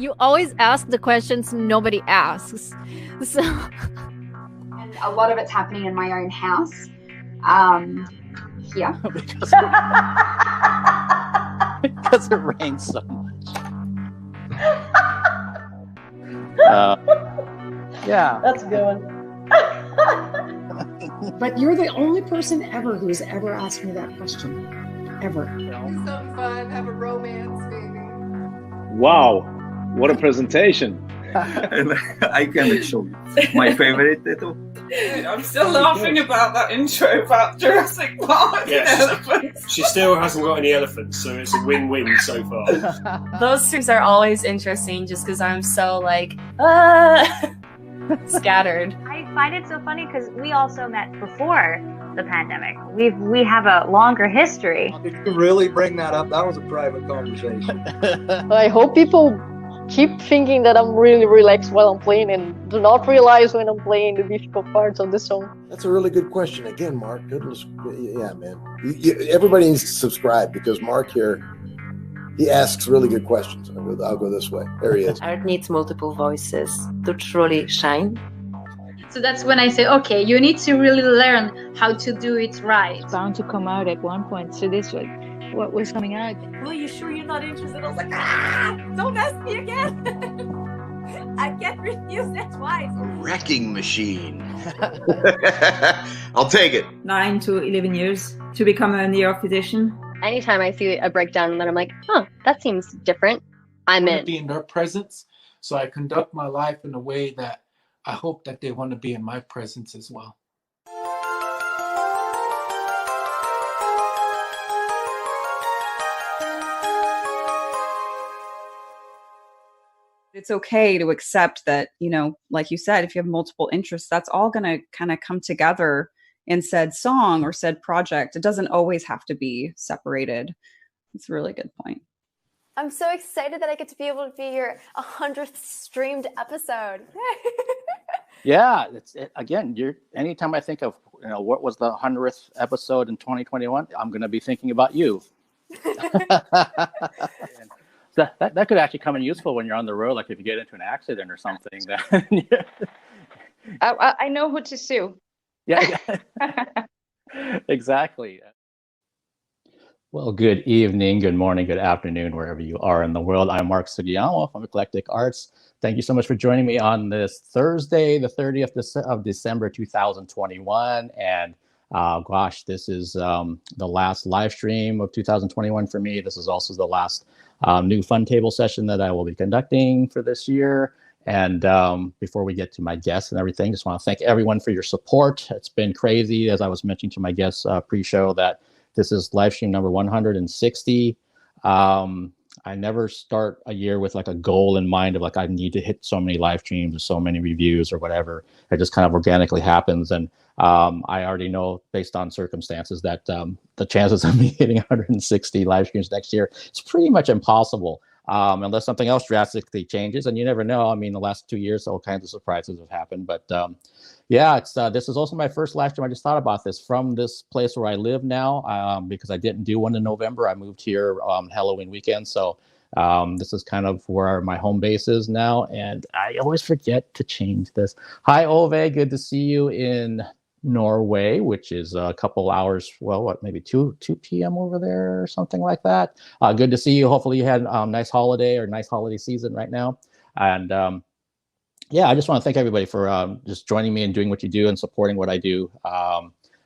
You always ask the questions nobody asks. So And a lot of it's happening in my own house. Here. because it rains so much. Yeah. That's a good one. But you're the only person ever who's ever asked me that question. Ever. Do something fun, have a romance, maybe. Wow, what a presentation. I can show you my favorite tattoo. I'm still laughing about that intro about Jurassic Park and elephants. She still hasn't got any elephants, so it's a win-win so far. Those things are always interesting just because I'm so like, scattered. I find it so funny because we also met before the pandemic. We have a longer history. Did you really bring that up? That was a private conversation. I hope people keep thinking that I'm really relaxed while I'm playing and do not realize when I'm playing the difficult parts of the song. That's a really good question. Again, Mark, yeah, man. Everybody needs to subscribe because Mark here, he asks really good questions. I'll go this way. There he is. Art needs multiple voices to truly shine. So that's when I say, okay, you need to really learn how to do it right. It's bound to come out at one point. So this was what was coming out. Oh, you sure you're not interested? I was like, don't ask me again. I can't refuse that twice. Wrecking machine. I'll take it. 9 to 11 years to become a near physician. Anytime I see a breakdown and then I'm like, huh, that seems different, I'm in. Be in their presence, so I conduct my life in a way that I hope that they want to be in my presence as well. It's okay to accept that, you know, like you said, if you have multiple interests, that's all going to kind of come together in said song or said project. It doesn't always have to be separated. It's a really good point. I'm so excited that I get to be able to be your 100th streamed episode. Yeah, again, anytime I think of, what was the 100th episode in 2021, I'm going to be thinking about you. That could actually come in useful when you're on the road, like if you get into an accident or something. I know who to sue. Yeah, exactly. Well, good evening, good morning, good afternoon, wherever you are in the world. I'm Mark Sugiyama from Eclectic Arts. Thank you so much for joining me on this Thursday, the 30th of December, 2021. And gosh, this is the last live stream of 2021 for me. This is also the last new Fun Table session that I will be conducting for this year. And before we get to my guests and everything, just want to thank everyone for your support. It's been crazy, as I was mentioning to my guests pre-show, that this is live stream number 160. I never start a year with like a goal in mind of like, I need to hit so many live streams or so many reviews or whatever. It just kind of organically happens. And I already know based on circumstances that the chances of me hitting 160 live streams next year, it's pretty much impossible. Unless something else drastically changes, and you never know. I mean, the last 2 years, all kinds of surprises have happened. But yeah, this is also my first live stream. I just thought about this from this place where I live now, because I didn't do one in November. I moved here Halloween weekend, so this is kind of where my home base is now. And I always forget to change this. Hi, Ove. Good to see you in Norway, which is a couple hours, well, maybe 2 p.m. over there or something like that. Good to see you. Hopefully you had a nice holiday or nice holiday season right now. And yeah, I just want to thank everybody for just joining me and doing what you do and supporting what I do.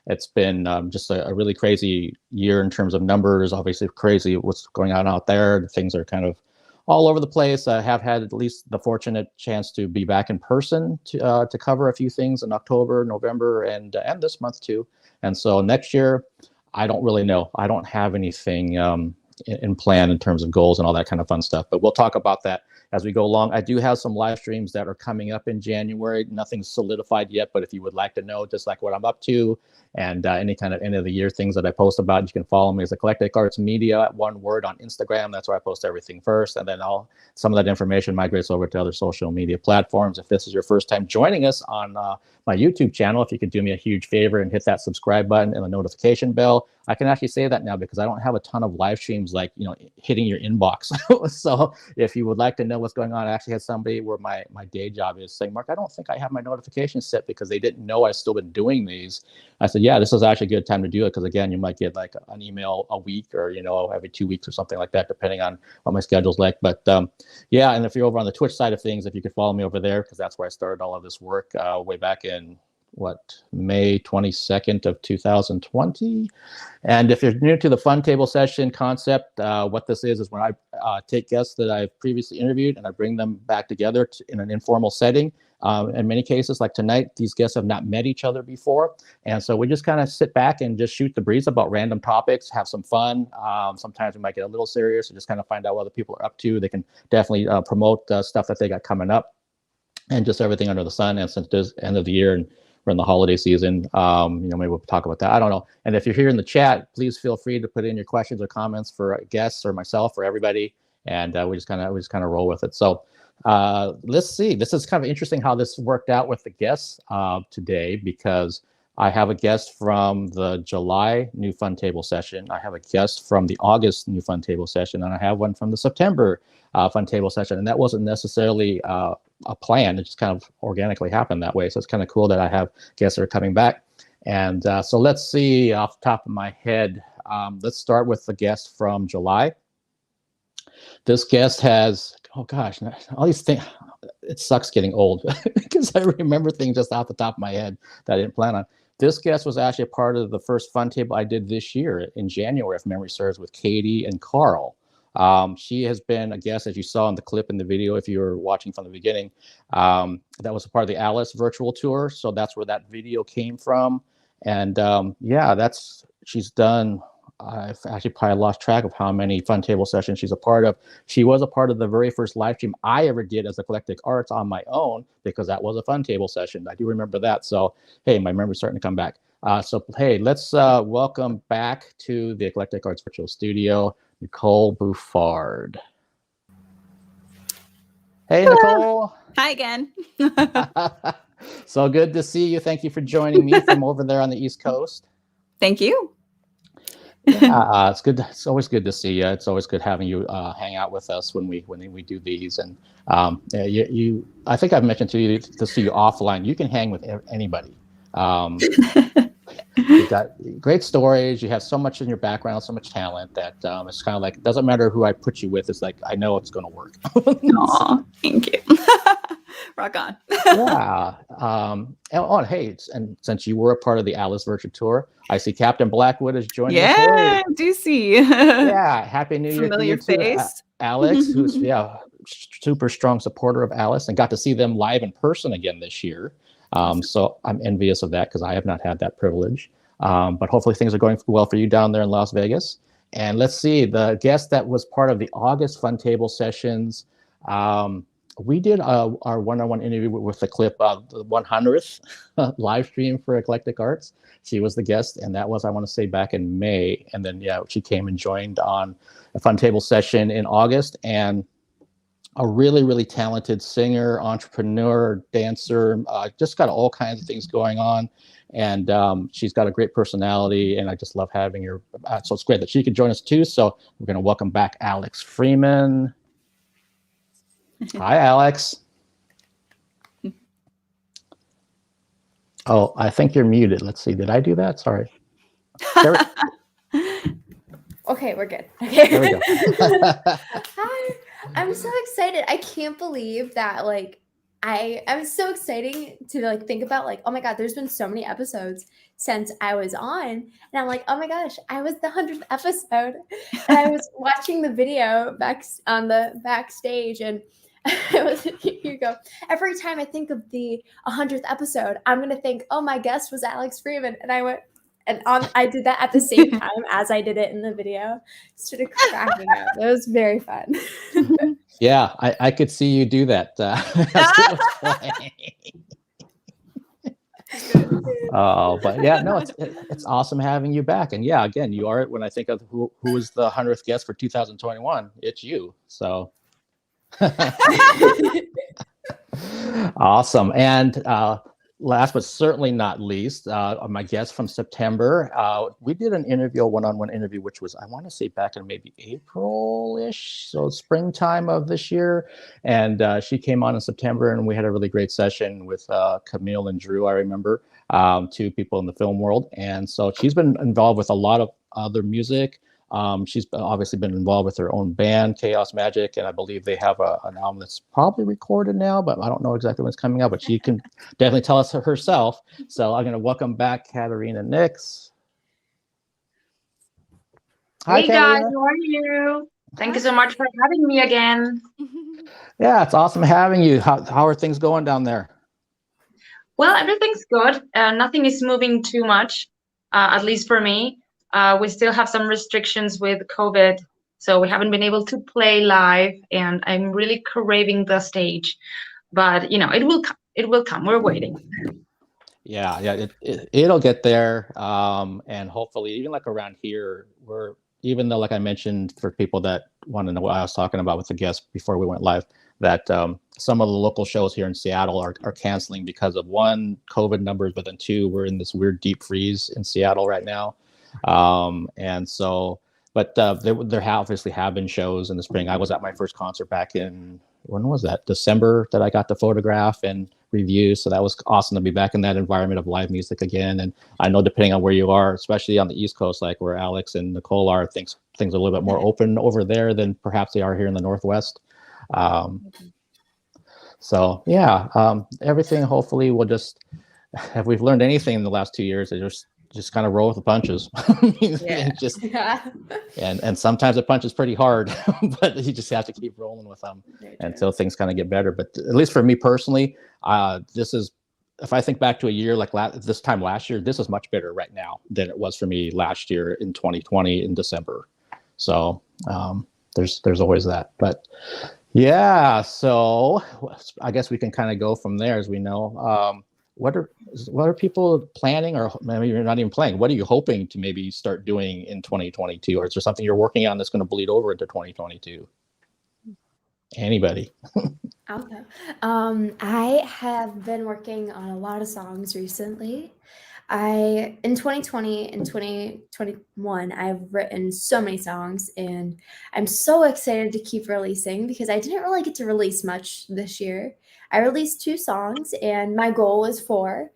It's been just a really crazy year in terms of numbers. Obviously crazy what's going on out there. Things are kind of all over the place. I have had at least the fortunate chance to be back in person to cover a few things in October, November, and this month too. And so next year, I don't really know. I don't have anything in plan in terms of goals and all that kind of fun stuff, but we'll talk about that as we go along. I do have some live streams that are coming up in January. Nothing's solidified yet, but if you would like to know just like what I'm up to and any kind of end of the year things that I post about, you can follow me as Eclectic Arts Media, one word, on Instagram. That's where I post everything first. And then some of that information migrates over to other social media platforms. If this is your first time joining us on my YouTube channel, if you could do me a huge favor and hit that subscribe button and the notification bell. I can actually say that now because I don't have a ton of live streams like, hitting your inbox. So if you would like to know what's going on, I actually had somebody where my day job is saying, Mark, I don't think I have my notifications set because they didn't know I've still been doing these. I said, yeah, this is actually a good time to do it because, again, you might get like an email a week or, every 2 weeks or something like that, depending on what my schedule's like. But yeah, and if you're over on the Twitch side of things, if you could follow me over there, because that's where I started all of this work way back in May 22nd of 2020. And if you're new to the Fun Table Session concept, what this is when I take guests that I've previously interviewed and I bring them back together in an informal setting. In many cases, like tonight, these guests have not met each other before. And so we just kind of sit back and just shoot the breeze about random topics, have some fun. Sometimes we might get a little serious and just kind of find out what other people are up to. They can definitely promote stuff that they got coming up and just everything under the sun. And since it's the end of the year and we're in the holiday season, maybe we'll talk about that. I don't know. And if you're here in the chat, please feel free to put in your questions or comments for guests or myself or everybody. And we just kind of roll with it. So let's see. This is kind of interesting how this worked out with the guests today, because I have a guest from the July New Fun Table Session. I have a guest from the August New Fun Table Session, and I have one from the September Fun Table Session. And that wasn't necessarily a plan. It just kind of organically happened that way. So it's kind of cool that I have guests that are coming back. And so let's see, off the top of my head, let's start with the guest from July. This guest has, oh gosh, all these things. It sucks getting old because I remember things just off the top of my head that I didn't plan on. This guest was actually a part of the first Fun Table I did this year in January, if memory serves, with Katie and Carl. She has been a guest, as you saw in the clip in the video, if you were watching from the beginning. That was a part of the Alice virtual tour. So that's where that video came from. And yeah, she's done, I've actually probably lost track of how many Fun Table Sessions she's a part of. She was a part of the very first live stream I ever did as Eclectic Arts on my own, because that was a Fun Table Session. I do remember that. So, hey, my memory's starting to come back. So, hey, let's welcome back to the Eclectic Arts Virtual Studio, Nicole Bouffard. Hey, Nicole. Hi again. So good to see you. Thank you for joining me from over there on the East Coast. Thank you. Yeah, it's good. It's always good to see you. It's always good having you hang out with us when we do these. And I think I've mentioned to you to see you offline. You can hang with anybody. You've got great stories. You have so much in your background, so much talent that it's kind of like, it doesn't matter who I put you with. It's like, I know it's going to work. Aw, thank you. Rock on. Yeah. And hey, and since you were a part of the Alice Virtual Tour, I see Captain Blackwood is joining us. Yeah, I do see. Yeah, Happy New Year. Familiar to you face. Too, Alex, who's super strong supporter of Alice, and got to see them live in person again this year. So I'm envious of that because I have not had that privilege. But hopefully things are going well for you down there in Las Vegas. And let's see, the guest that was part of the August Fun Table Sessions, we did our one-on-one interview with the clip of the 100th live stream for Eclectic Arts. She was the guest, and that was, I want to say, back in May. And then, yeah, she came and joined on a Fun Table Session in August. And a really, really talented singer, entrepreneur, dancer, just got all kinds of things going on. And she's got a great personality, and I just love having her. So it's great that she could join us too. So we're going to welcome back Alex Freeman. Hi, Alex. Oh, I think you're muted. Let's see. Did I do that? Sorry. Okay, we're good. Okay. There we go. Hi. I'm so excited. I can't believe that, like, I'm so exciting to, like, think about, like, oh my God, there's been so many episodes since I was on. And I'm like, oh my gosh, I was the 100th episode. And I was watching the video back on the backstage, and you go, every time I think of the 100th episode, I'm going to think, oh, my guest was Alex Freeman. And I went, I did that at the same time as I did it in the video. Started cracking up. It was very fun. Yeah, I could see you do that. Oh, but yeah, no, it's awesome having you back. And yeah, again, you are, when I think of who is the 100th guest for 2021, it's you. So awesome. And last but certainly not least, my guest from September, we did an interview, a one-on-one interview, which was, I want to say back in maybe April-ish, so springtime of this year. And she came on in September, and we had a really great session with Camille and Drew, I remember, two people in the film world. And so she's been involved with a lot of other music. She's obviously been involved with her own band, Chaos Magic, and I believe they have an album that's probably recorded now, but I don't know exactly when it's coming out, but she can definitely tell us herself. So I'm going to welcome back Caterina Nix. Hi, hey guys, how are you? Thank you so much for having me again. Yeah, it's awesome having you. How are things going down there? Well, everything's good. Nothing is moving too much, at least for me. We still have some restrictions with COVID, so we haven't been able to play live, and I'm really craving the stage. But you know, it will come. It will come. We're waiting. Yeah, it'll get there, and hopefully, even like around here, even though, like I mentioned, for people that want to know what I was talking about with the guest before we went live, that some of the local shows here in Seattle are canceling because of one, COVID numbers, but then two, we're in this weird deep freeze in Seattle right now. And so, but there obviously have been shows in the spring. I was at my first concert back in, when was that? December, that I got to photograph and review. So that was awesome to be back in that environment of live music again. And I know depending on where you are, especially on the East Coast, like where Alex and Nicole are, things are a little bit more open over there than perhaps they are here in the Northwest. So yeah, everything hopefully will just, if we've learned anything in the last 2 years, it just kind of roll with the punches. And sometimes the punch is pretty hard, but you just have to keep rolling with them until things kind of get better. But at least for me personally, this is, if I think back to a year like this time last year, this is much better right now than it was for me last year in 2020 in December. So there's always that. But yeah, so I guess we can kind of go from there. As we know, what are people planning, or maybe you're not even planning, what are you hoping to maybe start doing in 2022? Or is there something you're working on that's going to bleed over into 2022? Anybody? Okay. I have been working on a lot of songs recently. In 2020 and 2021, I've written so many songs, and I'm so excited to keep releasing because I didn't really get to release much this year. I released 2 songs, and my goal was 4,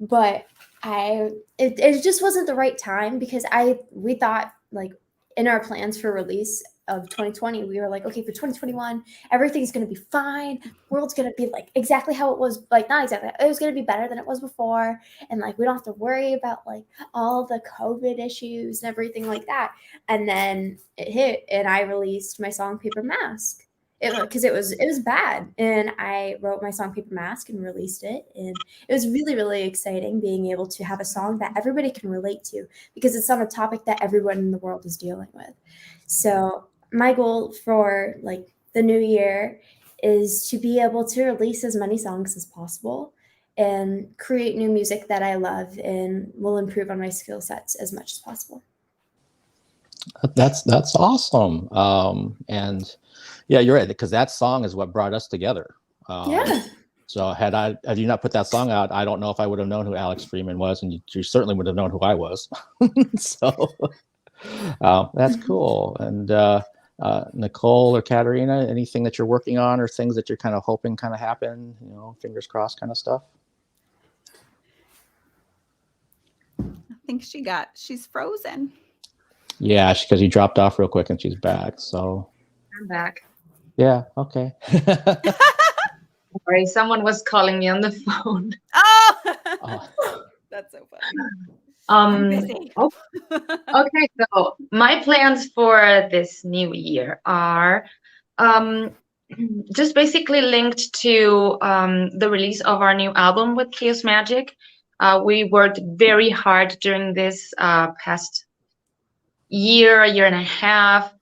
but it just wasn't the right time because we thought, like, in our plans for release of 2020, we were like, okay, for 2021, everything's going to be fine. The world's going to be like exactly how it was, like not exactly, it was going to be better than it was before. And like, we don't have to worry about like all the COVID issues and everything like that. And then it hit, and I released my song Paper Mask. Because it was bad, and I wrote my song Paper Mask and released it, and it was really, really exciting being able to have a song that everybody can relate to because it's on a topic that everyone in the world is dealing with. So my goal for like the new year is to be able to release as many songs as possible and create new music that I love and will improve on my skill sets as much as possible. That's awesome. And yeah, you're right, because that song is what brought us together. So had you not put that song out, I don't know if I would have known who Alex Freeman was, and you certainly would have known who I was. So that's cool. And Nicole or Caterina, anything that you're working on or things that you're kind of hoping kind of happen, fingers crossed kind of stuff? I think she's frozen. Yeah, because you dropped off real quick and she's back. So I'm back. Yeah, okay. Sorry, someone was calling me on the phone. Oh. That's so funny. Okay, so my plans for this new year are just basically linked to the release of our new album with Chaos Magic. We worked very hard during this past year and a half.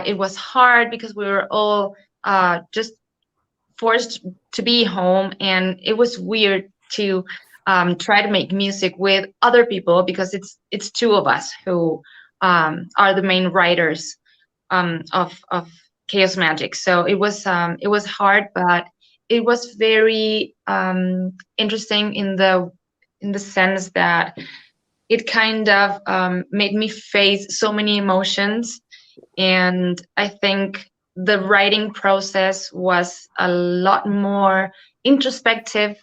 It was hard because we were all just forced to be home, and it was weird to try to make music with other people because it's 2 of us who are the main writers of Chaos Magic. So it was hard, but it was very interesting in the sense that it kind of made me face so many emotions, and I think the writing process was a lot more introspective,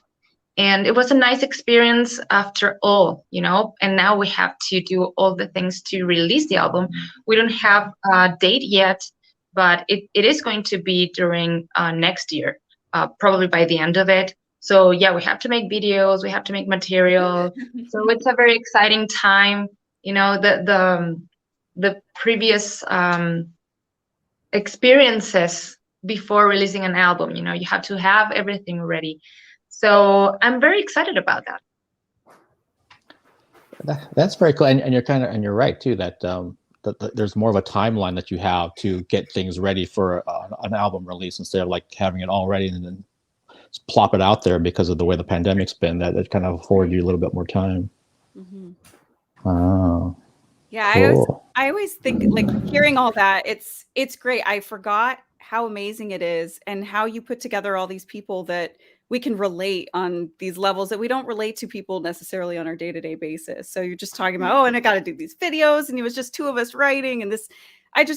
and it was a nice experience after all, you know. And now we have to do all the things to release the album. We don't have a date yet, but it is going to be during next year, probably by the end of it. So yeah, we have to make videos, we have to make material. So it's a very exciting time. You know, the previous experiences before releasing an album, you know, you have to have everything ready. So I'm very excited about that. That's very cool, and you're right too that there's more of a timeline that you have to get things ready for an album release instead of like having it all ready and then just plop it out there because of the way the pandemic's been. That it kind of afforded you a little bit more time. Mm-hmm. Oh, yeah, cool. I always think, like, hearing all that, it's great. I forgot how amazing it is and how you put together all these people that we can relate on these levels that we don't relate to people necessarily on our day-to-day basis. So you're just talking about, oh, and I got to do these videos, and it was just two of us writing, and this,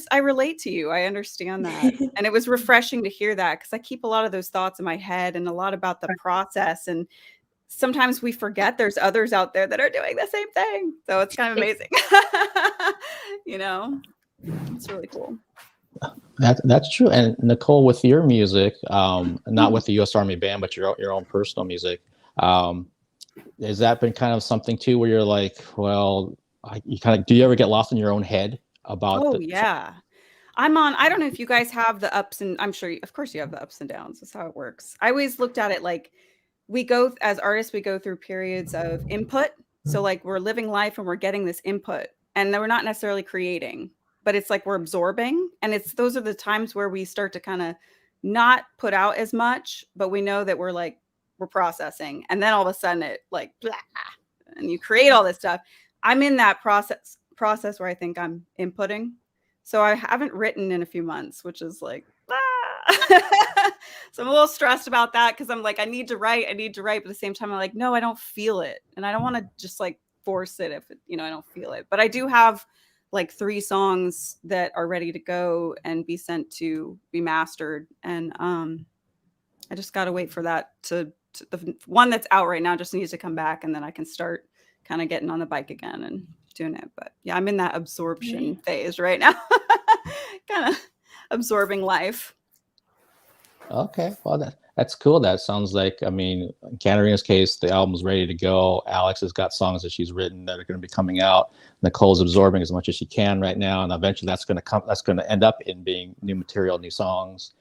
I relate to you. I understand that. And it was refreshing to hear that, because I keep a lot of those thoughts in my head and a lot about the process. And sometimes we forget there's others out there that are doing the same thing. So it's kind of amazing. You know, it's really cool. That's true. And Nicole, with your music, not with the U.S. Army Band, but your own personal music, has that been kind of something too, where you're like, well, do you ever get lost in your own head about? Oh yeah, I don't know if you guys have the ups, and I'm sure, of course, you have the ups and downs. That's how it works. I always looked at it like as artists, we go through periods of input. So like we're living life and we're getting this input, and then we're not necessarily creating, but it's like we're absorbing. And those are the times where we start to kind of not put out as much, but we know that we're processing. And then all of a sudden it like, blah, and you create all this stuff. I'm in that process where I think I'm inputting. So I haven't written in a few months, which is like, so I'm a little stressed about that, because I'm like, I need to write, but at the same time I'm like, no, I don't feel it, and I don't want to just like force it if I don't feel it. But I do have like 3 songs that are ready to go and be sent to be mastered, and I just gotta wait for that to the one that's out right now just needs to come back, and then I can start kind of getting on the bike again and doing it. But yeah, I'm in that absorption phase right now. Kind of absorbing life. Okay, well that's cool. That sounds like, I mean, in Caterina's case, the album's ready to go. Alex has got songs that she's written that are going to be coming out. Nicole's absorbing as much as she can right now, and eventually that's going to end up in being new material, new songs.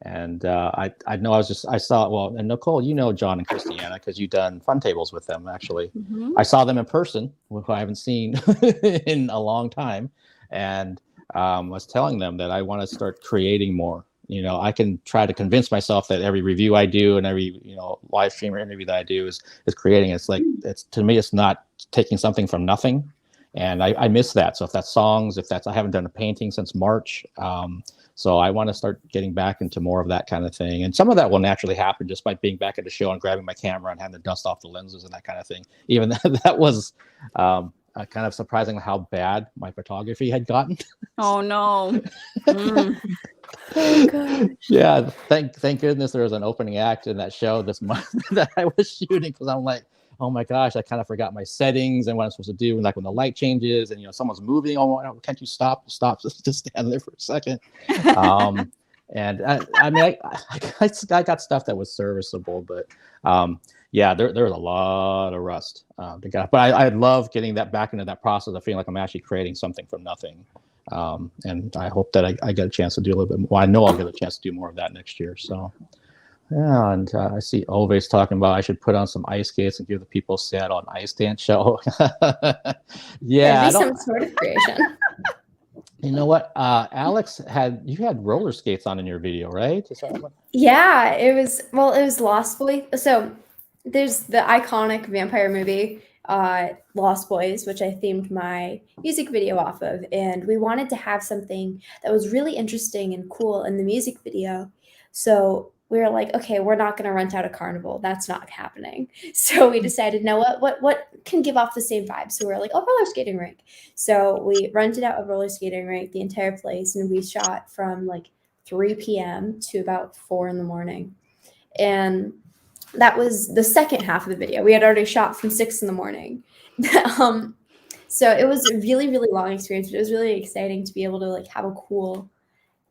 And I know I saw, well, and Nicole, you know John and Christiana because you've done fun tables with them, actually. Mm-hmm. I saw them in person, who I haven't seen in a long time, and was telling them that I want to start creating more. I can try to convince myself that every review I do and every live stream or interview that I do is creating. It's like, to me, it's not taking something from nothing, and I miss that. So if that's songs, I haven't done a painting since March. So I want to start getting back into more of that kind of thing. And some of that will naturally happen just by being back at the show and grabbing my camera and having to dust off the lenses and that kind of thing. Even that was kind of surprising how bad my photography had gotten. Oh, no. Oh, gosh. Yeah, thank goodness there was an opening act in that show this month that I was shooting, because I'm like, oh my gosh, I kind of forgot my settings and what I'm supposed to do. And like when the light changes and someone's moving, oh, can't you stop, just stand there for a second. And I mean, I got stuff that was serviceable, but yeah, there was a lot of rust to get. But I love getting that back into that process of feeling like I'm actually creating something from nothing. And I hope that I get a chance to do a little bit more. Well, I know I'll get a chance to do more of that next year. So yeah, and I see Ove's talking about I should put on some ice skates and give the people a Seattle an ice dance show. Yeah, some sort of creation. You know what? Alex had roller skates on in your video, right? Yeah, it was Lost Boys. So there's the iconic vampire movie, Lost Boys, which I themed my music video off of. And we wanted to have something that was really interesting and cool in the music video. So we were like, okay, we're not going to rent out a carnival. That's not happening. So we decided, no, what can give off the same vibe? So we were like, oh, roller skating rink. So we rented out a roller skating rink, the entire place, and we shot from like 3 p.m. to about 4 in the morning. And that was the second half of the video. We had already shot from 6 in the morning. So it was a really, really long experience, but it was really exciting to be able to like have a cool,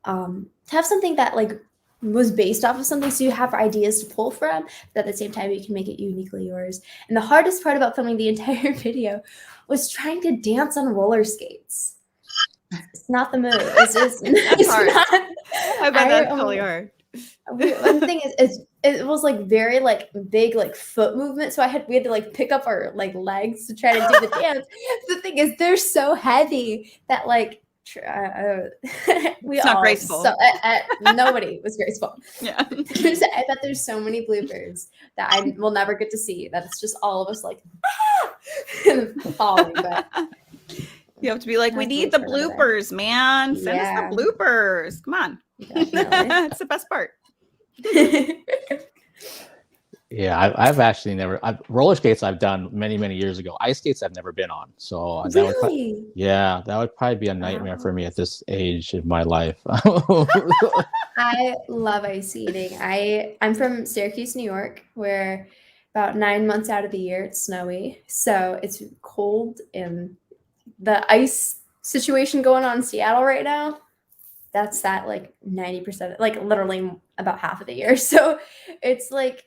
to have something that like was based off of something, so you have ideas to pull from, but at the same time you can make it uniquely yours. And the hardest part about filming the entire video was trying to dance on roller skates. It's not the move. It's just it's hard. not. I bet that's totally hard. One thing is it was like very like big like foot movement, so we had to like pick up our like legs to try to do the dance. The thing is they're so heavy that like it's not graceful. So, nobody was graceful. Yeah. I bet there's so many bloopers that I will never get to see, that it's just all of us like falling. But you have to be like, we need the bloopers, man. Send us the bloopers. Come on. It's the best part. Yeah, I've actually never roller skates I've done many years ago. Ice skates I've never been on, so really? that would probably be a nightmare for me at this age of my life. I love ice skating. I'm from Syracuse, New York, where about 9 months out of the year it's snowy, so it's cold, and the ice situation going on in Seattle right now, that's that like 90%, like literally about half of the year. So it's like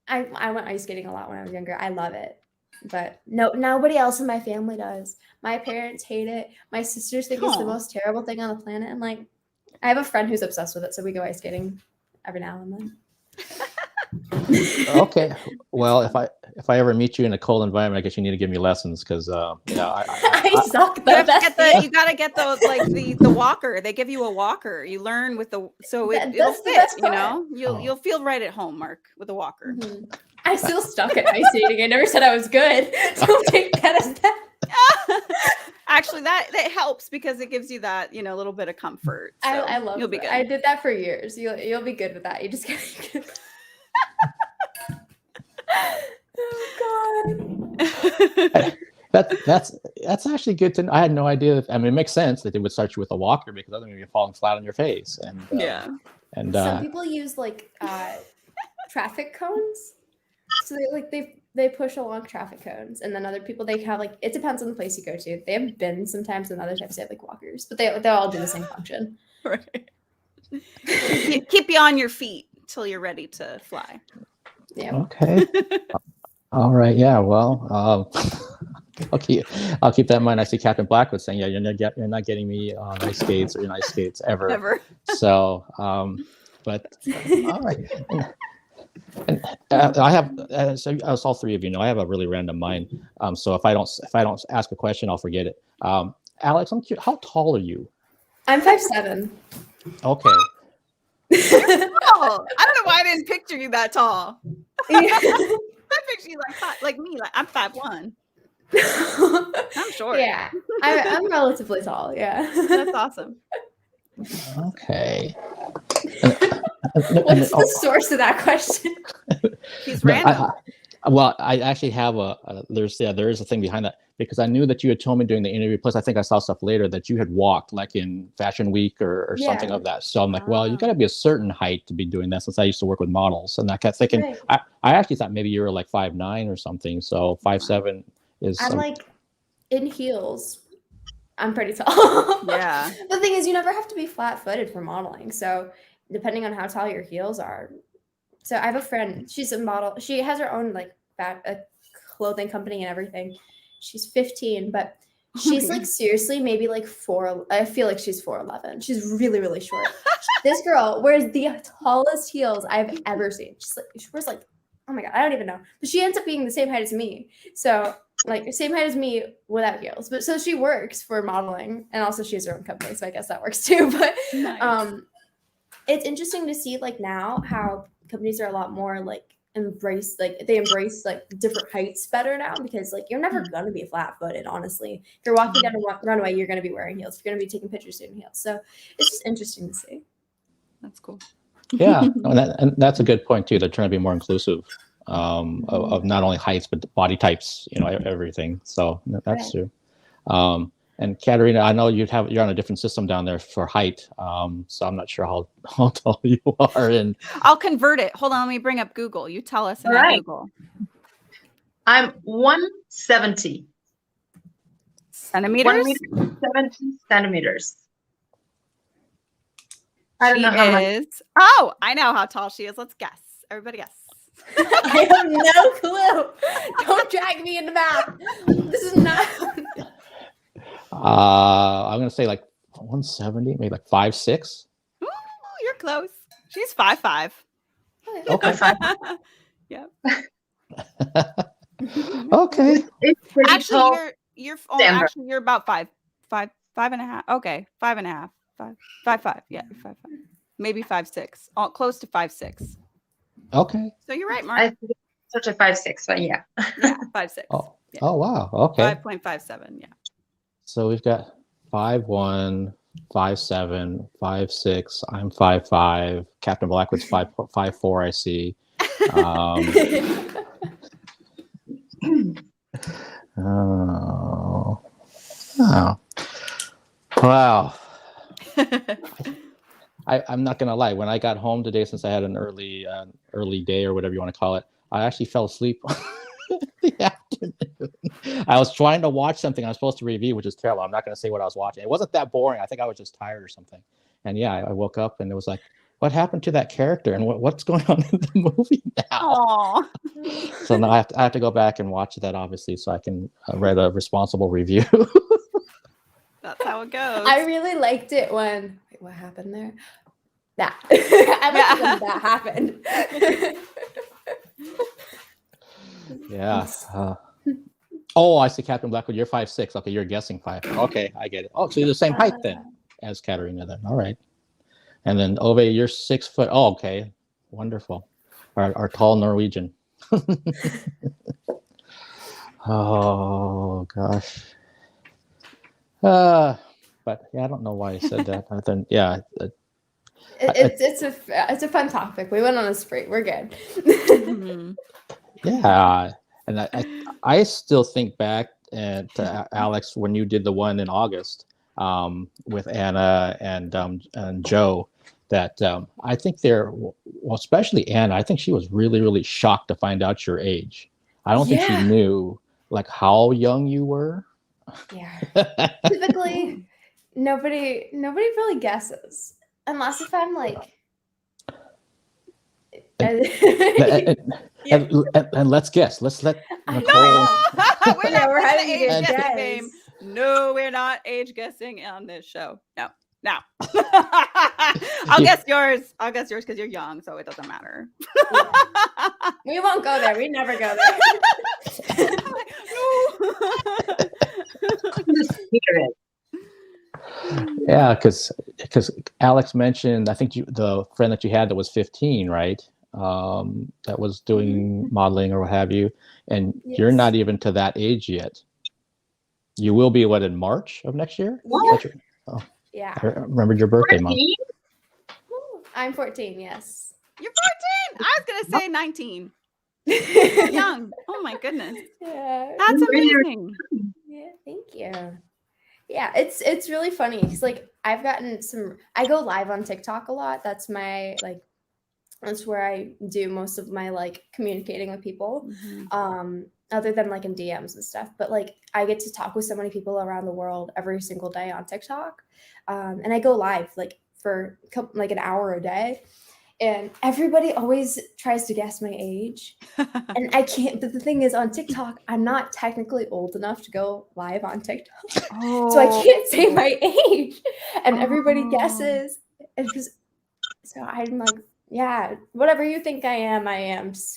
I went ice skating a lot when I was younger. I love it, but nobody else in my family does. My parents hate it. My sisters think it's the most terrible thing on the planet. And like, I have a friend who's obsessed with it, so we go ice skating every now and then. Okay, well, if I ever meet you in a cold environment, I guess you need to give me lessons, because I suck. You gotta get those like the walker. They give you a walker. You learn with it'll fit. You know, you'll feel right at home, Mark, with a walker. Mm-hmm. I still stuck at ice skating. I never said I was good. Don't take that as that. Actually, that helps, because it gives you that little bit of comfort. So I love. You'll be good. I did that for years. You'll be good with that. You just gotta. Oh God. That's actually good to know. I had no idea. I mean, it makes sense that they would start you with a walker, because otherwise you're falling flat on your face. And and some people use like traffic cones, so they push along traffic cones, and then other people, they have like, it depends on the place you go to. They have bins sometimes, and other times they have like walkers, but they all do the same function. Right. Keep you on your feet till you're ready to fly. Yeah. Okay. All right. Yeah. Well, I'll keep that in mind. I see Captain Blackwood saying, "Yeah, you're not getting me on ice skates or in ice skates ever." Ever. So, but all right. And I have, so as all three of you know, I have a really random mind. So if I don't ask a question, I'll forget it. Alex, I'm curious, how tall are you? I'm 5'7". Okay. Oh, I don't know why I didn't picture you that tall. I picture you like me, like I'm 5'1". I'm short. Yeah, I'm relatively tall. Yeah, that's awesome. Okay. What's the source of that question? He's random. I actually have there is a thing behind that, because I knew that you had told me during the interview, plus I think I saw stuff later that you had walked like in Fashion Week or something of that. So I'm like, well, you got to be a certain height to be doing that, since I used to work with models. And I kept thinking, right. I actually thought maybe you were like 5'9" or something. So 5'7" is. I'm like in heels. I'm pretty tall. Yeah. The thing is, you never have to be flat-footed for modeling. So depending on how tall your heels are. So I have a friend, she's a model. She has her own like a clothing company and everything. She's 15, but she's like seriously maybe like 4. I feel like she's 4'11". She's really, really short. This girl wears the tallest heels I've ever seen. She wears like, oh my God, I don't even know. But she ends up being the same height as me. So like same height as me without heels. But so she works for modeling, and also she has her own company. So I guess that works too. But nice. It's interesting to see like now how companies are a lot more like embrace like different heights better now, because like you're never going to be flat-footed, honestly. If you're walking down a runway, you're going to be wearing heels. If you're going to be taking pictures in heels. So it's just interesting to see. That's cool. Yeah, and that's a good point too. They're trying to be more inclusive of not only heights but body types. Everything. So that's true. And Caterina, I know you're on a different system down there for height. So I'm not sure how tall you are. And I'll convert it. Hold on, let me bring up Google. You tell us in Google. I'm 170 centimeters. 170 centimeters. I don't She know how much. is. Oh, I know how tall she is. Let's guess. Everybody guess. I have no clue. Don't drag me into math. This is not. I'm gonna say like 170, maybe like 5'6". Ooh, you're close. She's 5'5". Okay. 5'5". Yep. Okay. Actually, you're about 5.5. Okay, 5.5. 5'5". Yeah, 5'5". Maybe 5'6". Close to 5'6". Okay. So you're right, Mark. I think it's such a 5'6", but yeah. Yeah, 5'6". Oh. Yeah. Oh wow. Okay. 5.57. Yeah. So we've got 5'1", 5'7", 5'6". I'm 5'5". Captain Blackwood's 5'4". I see. Oh. Wow. I'm not gonna lie. When I got home today, since I had an early day or whatever you want to call it, I actually fell asleep in the afternoon. I was trying to watch something I was supposed to review, which is terrible. I'm not gonna say what I was watching. It wasn't that boring. I think I was just tired or something. And yeah, I woke up and it was like, what happened to that character and what's going on in the movie now? Aww. So now I have to go back and watch that, obviously, so I can write a responsible review. That's how it goes. I really liked it when. Wait, what happened there? That. I liked it when that happened. Yeah. Oh, I see, Captain Blackwood. You're 5'6". Okay, you're guessing 5. Okay, I get it. Oh, so you're the same height then as Caterina then. All right. And then Ove, you're 6 foot. Oh, okay. Wonderful. Our tall Norwegian. Oh gosh. But yeah, I don't know why I said that. I think, yeah. It's a fun topic. We went on a spree. We're good. Yeah, and I still think back to Alex when you did the one in August with Anna and Joe. That I think especially Anna. I think she was really, really shocked to find out your age. I don't think she knew like how young you were. Yeah. Typically, nobody really guesses unless if I'm like. And let's guess. Let's let Nicole. We're having age guessing game. No, we're not age guessing on this show. No. I'll guess yours. I'll guess yours because you're young, so it doesn't matter. We won't go there. We never go there. Yeah, because Alex mentioned, I think the friend that you had that was 15, right? That was doing modeling or what have you, and you're not even to that age yet. You will be in March of next year? Oh. Yeah. I remembered your birthday month. I'm 14, yes. You're 14? I was going to say 19. You're young. Oh my goodness. Yeah. That's amazing. Yeah, thank you. Yeah, it's really funny because like I've gotten I go live on TikTok a lot. That's my that's where I do most of my like communicating with people. Other than like in DMs and stuff, but like I get to talk with so many people around the world every single day on TikTok. And I go live like for like an hour a day, and everybody always tries to guess my age. And I can't, but the thing is on TikTok, I'm not technically old enough to go live on TikTok. So I can't say my age, and everybody guesses. And so I'm like, yeah, whatever you think I am.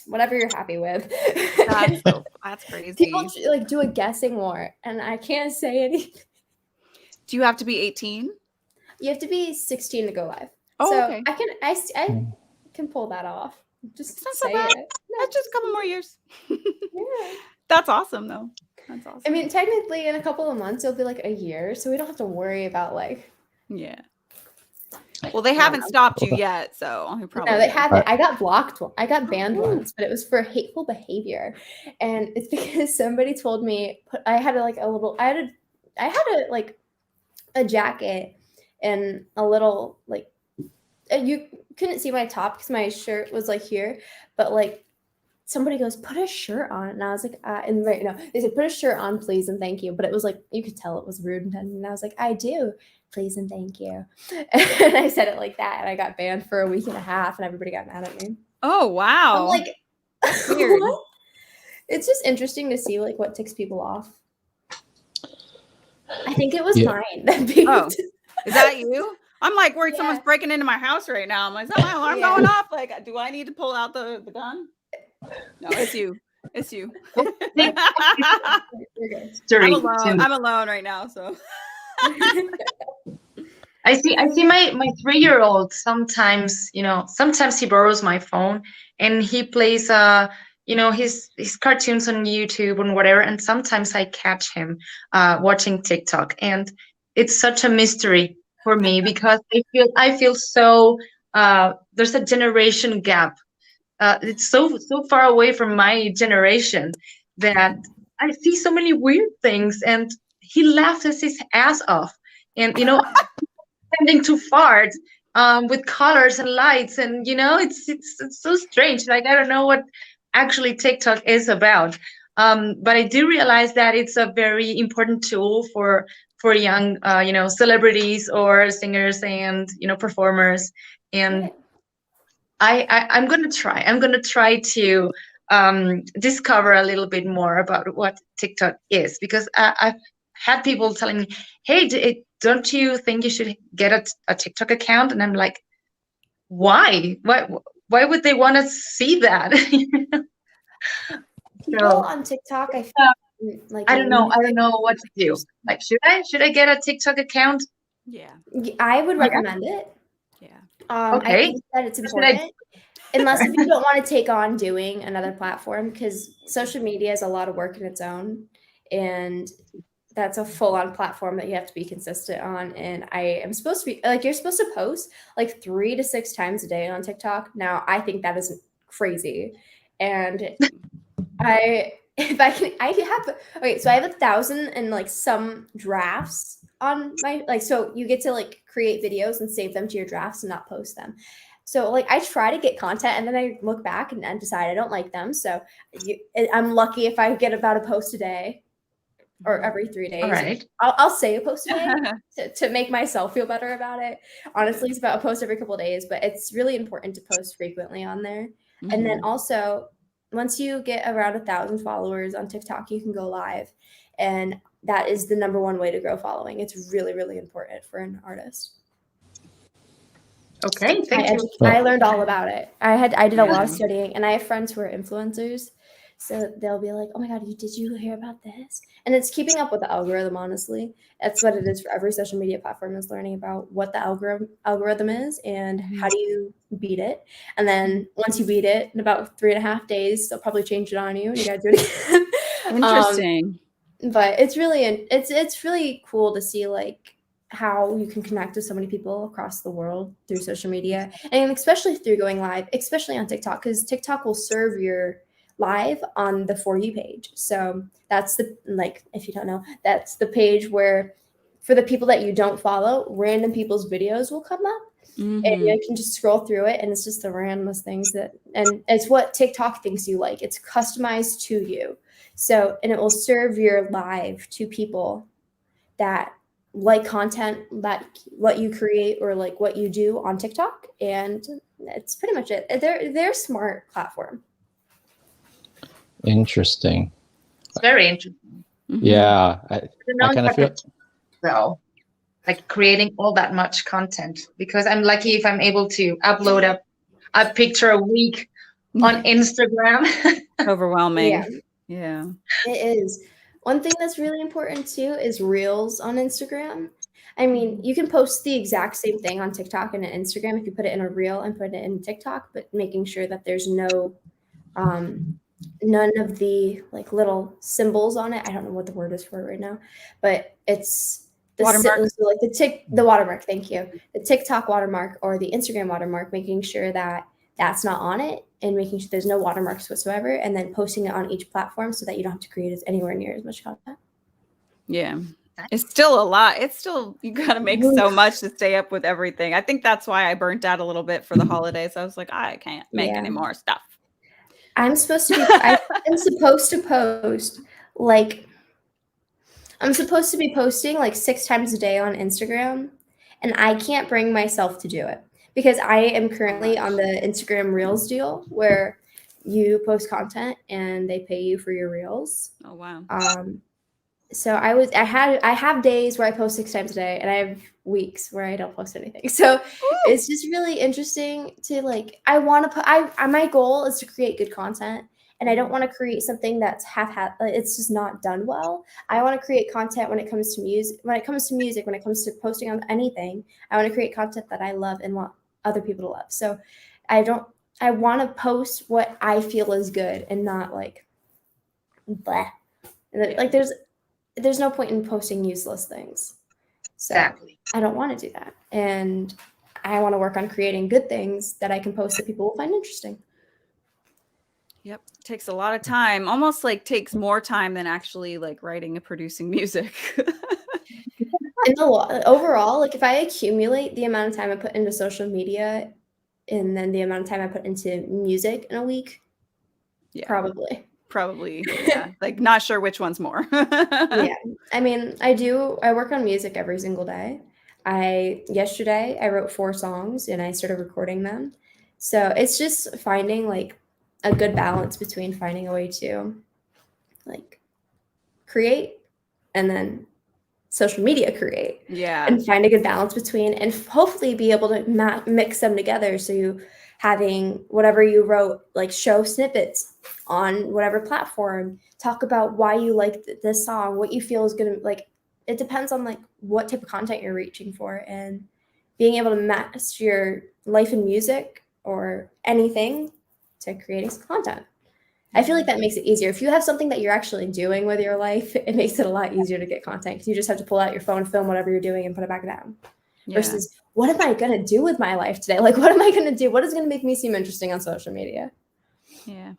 Whatever you're happy with. That's crazy. People like do a guessing war, and I can't say anything. Do you have to be 18? You have to be 16 to go live. Oh, so okay. I can pull that off. Just not say so bad. it. That's just a couple more years. Yeah. That's awesome, though. That's awesome. I mean, technically, in a couple of months, it'll be like a year, so we don't have to worry about like. Yeah. Well, they haven't stopped you yet, so you probably No, they haven't. Right. I got blocked. I got banned once, but it was for hateful behavior, and it's because somebody told me I had a jacket and a little like you couldn't see my top because my shirt was like here, but like somebody goes, put a shirt on, and I was like, and right now they said, put a shirt on, please and thank you, but it was like you could tell it was rude, and I was like, I do, please and thank you, and I said it like that, and I got banned for a week and a half, and everybody got mad at me. Oh wow! I'm like, weird. What? It's just interesting to see like what ticks people off. I think it was mine that people. Oh, is that you? I'm like worried someone's breaking into my house right now. I'm like, is that my alarm going off? Like, do I need to pull out the gun? No, it's you. It's you. I'm alone right now, so. I see my 3-year-old sometimes, sometimes he borrows my phone and he plays his cartoons on YouTube and whatever, and sometimes I catch him watching TikTok, and it's such a mystery for me because I feel so there's a generation gap. It's so far away from my generation that I see so many weird things, and he laughs his ass off, and tending to fart with colors and lights, and it's so strange. Like, I don't know what actually TikTok is about, but I do realize that it's a very important tool for young celebrities or singers and performers, and I'm gonna try to discover a little bit more about what TikTok is, because I've had people telling me, hey, don't you think you should get a TikTok account? And I'm like, why would they want to see that? People on TikTok, I feel like I don't know what to do. Like, should I get a TikTok account? Yeah, I would recommend it. Yeah. Okay. I think that it's important. Unless if you don't want to take on doing another platform, because social media is a lot of work in its own, and that's a full-on platform that you have to be consistent on. And I am supposed to be like, you're supposed to post like 3 to 6 times a day on TikTok. Now I think that is crazy. And I have 1,000 and like some drafts on my, so you get to like create videos and save them to your drafts and not post them. So like I try to get content, and then I look back and decide I don't like them. So I'm lucky if I get about a post a day or every 3 days. All right. I'll say a post a day to make myself feel better about it. Honestly, it's about a post every couple of days, but it's really important to post frequently on there. Mm-hmm. And then also, once you get around 1,000 followers on TikTok, you can go live. And that is the #1 way to grow following. It's really, really important for an artist. Okay, thank you. I learned all about it. I did a lot of studying, and I have friends who are influencers. So they'll be like, oh my God, did you hear about this? And it's keeping up with the algorithm, honestly. That's what it is for every social media platform, is learning about what the algorithm is and how do you beat it. And then once you beat it, in about 3.5 days, they'll probably change it on you and you got to do it again. Interesting. But it's really cool to see like how you can connect with so many people across the world through social media, and especially through going live, especially on TikTok, because TikTok will serve your live on the For You page. So that's if you don't know, that's the page where for the people that you don't follow, random people's videos will come up. Mm-hmm. And you can just scroll through it, and it's just the randomest things and it's what TikTok thinks you like. It's customized to you. So, and it will serve your live to people that like content, that what you create or like what you do on TikTok. And that's pretty much it. They're a smart platform. Interesting. It's very interesting. Yeah, I kind of feel so, like creating all that much content, because I'm lucky if I'm able to upload a picture a week on Instagram. Overwhelming. Yeah, it is. One thing that's really important too is reels on Instagram. I mean, you can post the exact same thing on TikTok and Instagram if you put it in a reel and put it in TikTok, but making sure that there's no none of the like little symbols on it. I don't know what the word is for it right now, but it's Watermark. So like the watermark, thank you. The TikTok watermark or the Instagram watermark, making sure that that's not on it and making sure there's no watermarks whatsoever, and then posting it on each platform so that you don't have to create anywhere near as much content. Yeah. It's still a lot. It's still, you got to make so much to stay up with everything. I think that's why I burnt out a little bit for the holidays. I was like, I can't make any more stuff. I'm supposed to be posting like 6 times a day on Instagram, and I can't bring myself to do it because I am currently on the Instagram Reels deal where you post content and they pay you for your Reels. Oh wow. So I have days where I post 6 times a day, and I have weeks where I don't post anything. So it's just really interesting to like, my goal is to create good content, and I don't want to create something that's it's just not done well. I want to create content when it comes to music, when it comes to posting on anything. I want to create content that I love and want other people to love. So I want to post what I feel is good and not like, bleh. Like there's no point in posting useless things. So exactly. I don't want to do that. And I want to work on creating good things that I can post that people will find interesting. Yep. It takes a lot of time. Almost like takes more time than actually like writing and producing music. And overall, like if I accumulate the amount of time I put into social media and then the amount of time I put into music in a week, probably, yeah. Like not sure which one's more. Yeah, I mean, I work on music every single day. Yesterday I wrote 4 songs and I started recording them, so it's just finding like a good balance between finding a way to like create and then social media create, and find a good balance between, and hopefully be able to mix them together, so you having whatever you wrote, like show snippets on whatever platform, talk about why you like this song, what you feel is gonna like. It depends on like what type of content you're reaching for, and being able to match your life in music or anything to creating some content. I feel like that makes it easier. If you have something that you're actually doing with your life, it makes it a lot easier to get content because you just have to pull out your phone, film whatever you're doing, and put it back down. Versus, what am I going to do with my life today? Like, what am I going to do? What is going to make me seem interesting on social media? Yeah.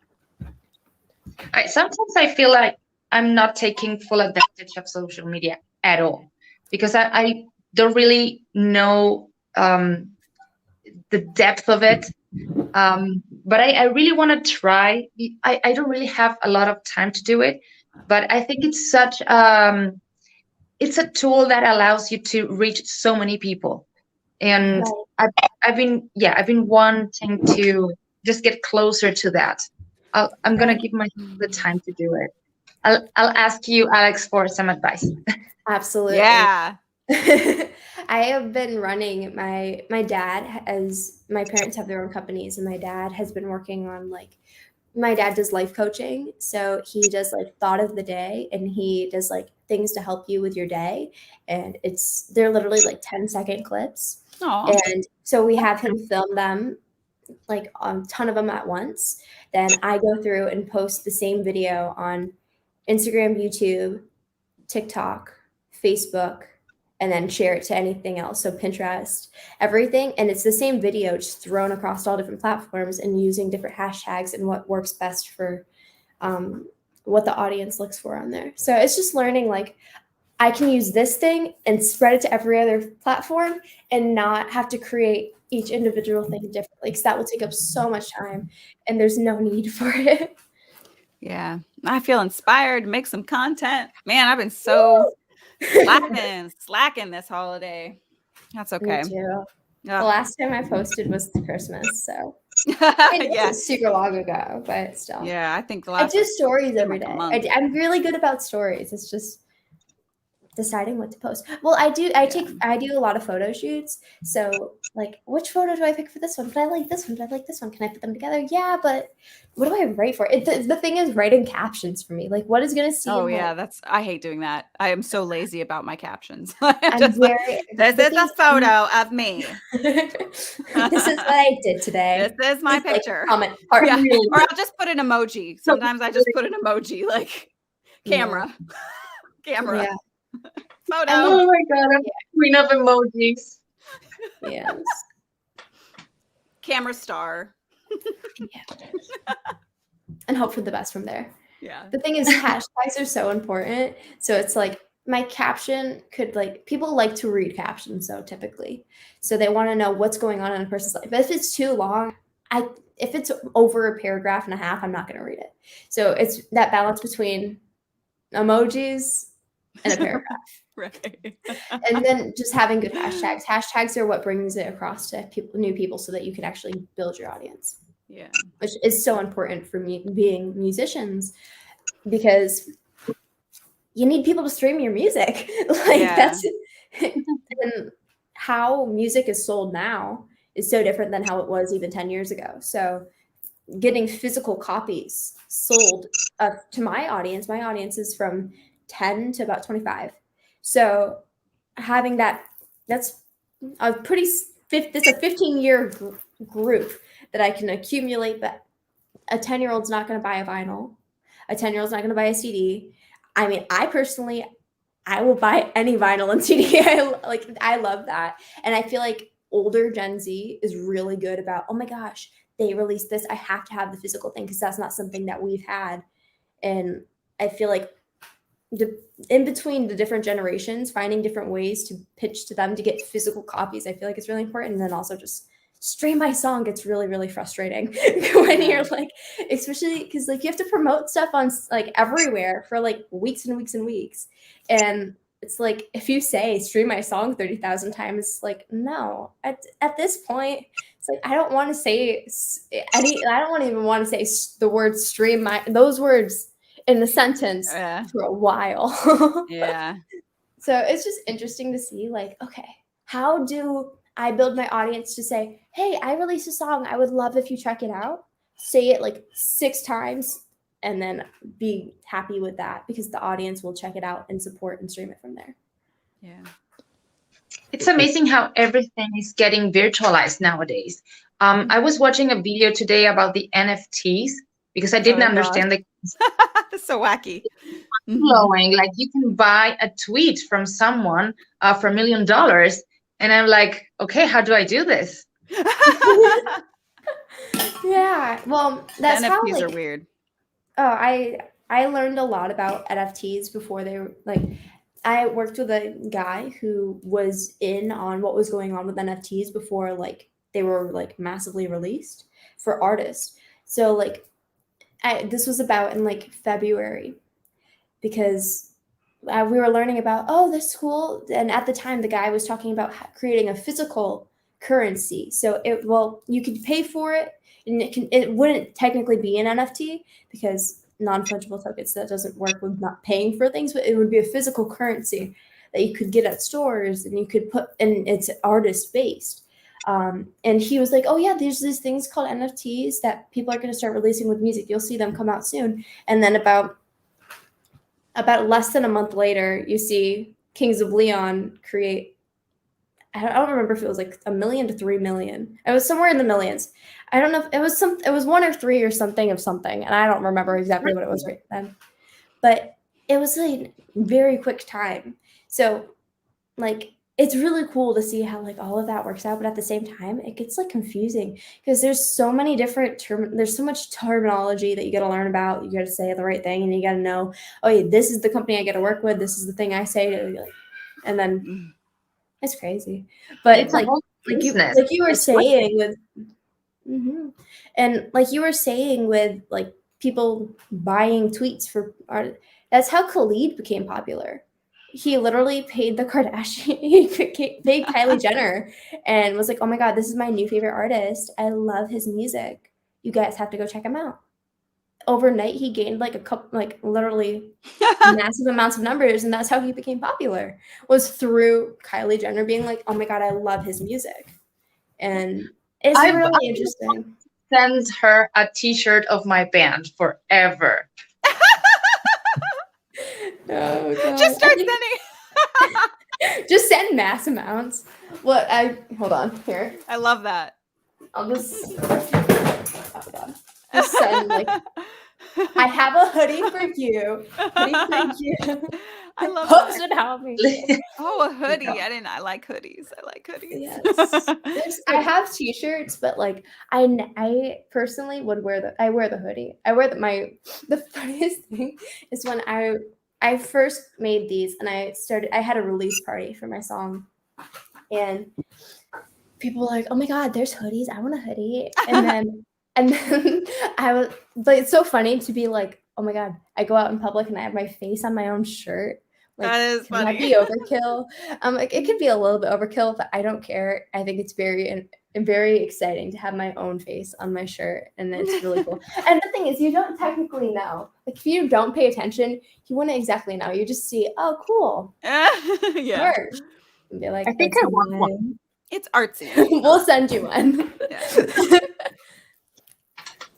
Sometimes I feel like I'm not taking full advantage of social media at all because I don't really know the depth of it. But I really want to try. I don't really have a lot of time to do it, but I think it's such it's a tool that allows you to reach so many people, and I've been wanting to just get closer to that. I'm gonna give myself the time to do it. I'll ask you, Alex, for some advice. Absolutely. Yeah. I have been running my dad, as my parents have their own companies, and my dad has been working on my dad does life coaching. So he does like thought of the day, and he does like things to help you with your day. And they're literally like 10-second clips. Aww. And so we have him film them, like a ton of them at once. Then I go through and post the same video on Instagram, YouTube, TikTok, Facebook, and then share it to anything else. So Pinterest, everything. And it's the same video, just thrown across all different platforms and using different hashtags and what works best for what the audience looks for on there. So it's just learning, like, I can use this thing and spread it to every other platform and not have to create each individual thing differently, because that will take up so much time and there's no need for it. Yeah. I feel inspired to make some content. Man, I've been so slacking this holiday. That's okay. Me too. The last time I posted was Christmas, so it was super long ago, but still. Yeah, I think I do stories every day. I'm really good about stories. It's just deciding what to post. Well, I do a lot of photo shoots. So like, which photo do I pick for this one? But I like this one. But I like this one. Can I put them together? Yeah, but what do I write for it? The thing is writing captions for me. Like, what is going to seem? Oh yeah, I hate doing that. I am so lazy about my captions. This is a photo of me. This is what I did today. This is my picture. Like, or I'll just put an emoji. Sometimes I just put an emoji, like camera. Yeah. Photo. Oh my god, I'm queen of emojis. Yes. Camera star. And hope for the best from there. Yeah. The thing is, hashtags are so important. So it's like my caption could people like to read captions, so typically. So they want to know what's going on in a person's life. But if it's too long, if it's over a paragraph and a half, I'm not going to read it. So it's that balance between emojis and a paragraph. Right. And then just having good hashtags. Hashtags are what brings it across to new people so that you can actually build your audience. Yeah. Which is so important for me being musicians, because you need people to stream your music. That's and how music is sold now is so different than how it was even 10 years ago. So getting physical copies sold to my audience is from 10 to about 25. So having that's a it's a 15-year group that I can accumulate. But a 10-year-old's not going to buy a vinyl. A 10-year-old's not going to buy a CD. I mean, I will buy any vinyl and CD. I love that. And I feel like older Gen Z is really good about, oh my gosh, they released this. I have to have the physical thing because that's not something that we've had. And I feel like in between the different generations, finding different ways to pitch to them to get physical copies, I feel like it's really important. And then also just stream my song gets really, really frustrating when you're especially because you have to promote stuff on everywhere for weeks and weeks and weeks. And it's if you say stream my song 30,000 times, no, at this point, it's I don't want to say I don't even want to say the word stream those words in the sentence for a while. Yeah. So it's just interesting to see okay, how do I build my audience to say, hey, I released a song. I would love if you check it out. Say it 6 times and then be happy with that because the audience will check it out and support and stream it from there. Yeah. It's amazing how everything is getting virtualized nowadays. I was watching a video today about the NFTs because I didn't understand That's so wacky. Blowing. You can buy a tweet from someone for $1 million. And I'm like, okay, how do I do this? Yeah, well, that's NFTs how are weird. Oh, I learned a lot about NFTs before they were I worked with a guy who was in on what was going on with NFTs before they were massively released for artists. So this was about in February because we were learning about, this is cool. And at the time, the guy was talking about creating a physical currency. So you could pay for it, and it wouldn't technically be an NFT because non-fungible tokens, that doesn't work with not paying for things, but it would be a physical currency that you could get at stores and you could put, and it's artist-based. And he was like, oh yeah, there's these things called NFTs that people are going to start releasing with music. You'll see them come out soon. And then about less than a month later, you see Kings of Leon create, I don't remember if it was $1 million to 3 million. It was somewhere in the millions. I don't know if it was 1 or 3 or something of something. And I don't remember exactly what it was right then, but it was a very quick time. So it's really cool to see how all of that works out. But at the same time, it gets confusing because there's so many different there's so much terminology that you got to learn about. You got to say the right thing and you got to know, oh yeah, this is the company I get to work with. This is the thing I say to, and then it's crazy. But it's you were saying with, and you were saying with people buying tweets for art. That's how Khalid became popular. He literally paid the Kardashian, he paid Kylie Jenner and was like, oh my God, this is my new favorite artist. I love his music. You guys have to go check him out. Overnight, he gained a couple, literally massive amounts of numbers. And that's how he became popular, was through Kylie Jenner being like, oh my God, I love his music. And it's really interesting. Send her a t-shirt of my band forever. Oh, God. Just start sending. Just send mass amounts. Hold on here. I love that. I'll just. Oh God. Just send I have a hoodie for you. I love posted that. how it made me feel. Oh, a hoodie. I like hoodies. I like hoodies. Yes. I have t-shirts, but like I personally would wear the hoodie. I wear the funniest thing is when I first made these and I had a release party for my song, and people were like, "Oh my god, there's hoodies. I want a hoodie." And then I was, but it's so funny to be like, "Oh my god, I go out in public and I have my face on my own shirt." Like, that is funny. Can that be overkill? Like it could be a little bit overkill, but I don't care. I think it's very exciting to have my own face on my shirt, and it's really cool. And the thing is, you don't technically know. Like if you don't pay attention, you wouldn't exactly know. You just see, oh, cool, yeah, merch. And be like, I think I want one. It's artsy. We'll send you one. Yeah.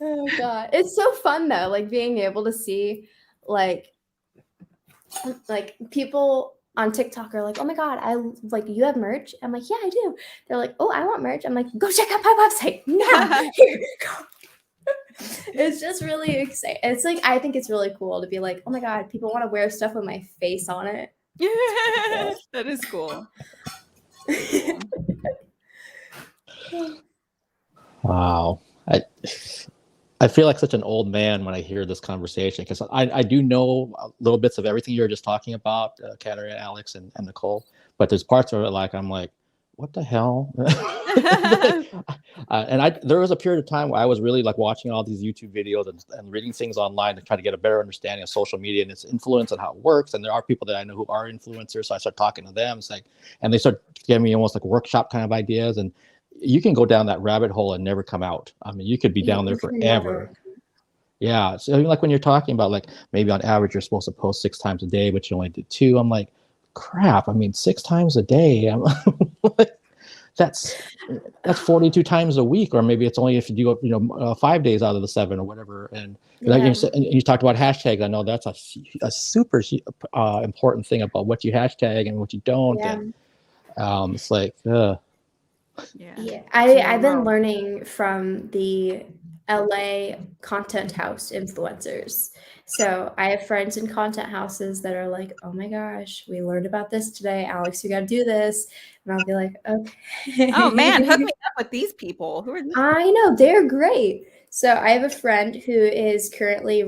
Oh god, it's so fun though. Like being able to see, like people on TikTok are like, "Oh my god, you have merch?" I'm like, "Yeah, I do." They're like, "Oh, I want merch." I'm like, "Go check out my website now." Here, go. It's just really exciting. It's like I think it's really cool to be like, "Oh my god, people want to wear stuff with my face on it." Yeah, that is cool. Wow. I feel like such an old man when I hear this conversation, because I do know little bits of everything you were just talking about, Caterina, Alex, and Nicole. But there's parts of it like I'm like, what the hell? And there was a period of time where I was really like watching all these YouTube videos and reading things online to try to get a better understanding of social media and its influence and how it works. And there are people that I know who are influencers, so I start talking to them. It's like, and they start giving me almost like workshop kind of ideas, and you can go down that rabbit hole and never come out. I mean, you could be down there forever. Yeah. So like when you're talking about like maybe on average you're supposed to post 6 times a day, but you only did 2. I'm like, crap. I mean, 6 times a day. I'm that's 42 times a week, or maybe it's only if you do 5 days out of the 7 or whatever. And like you talked about hashtags. I know that's a super important thing about what you hashtag and what you don't. Yeah. And it's like. Yeah, I've been learning from the LA content house influencers. So I have friends in content houses that are like, "Oh my gosh, we learned about this today, Alex. You got to do this," and I'll be like, "Okay." Oh man, hook me up with these people. Who are these? I know, they're great. So I have a friend who is currently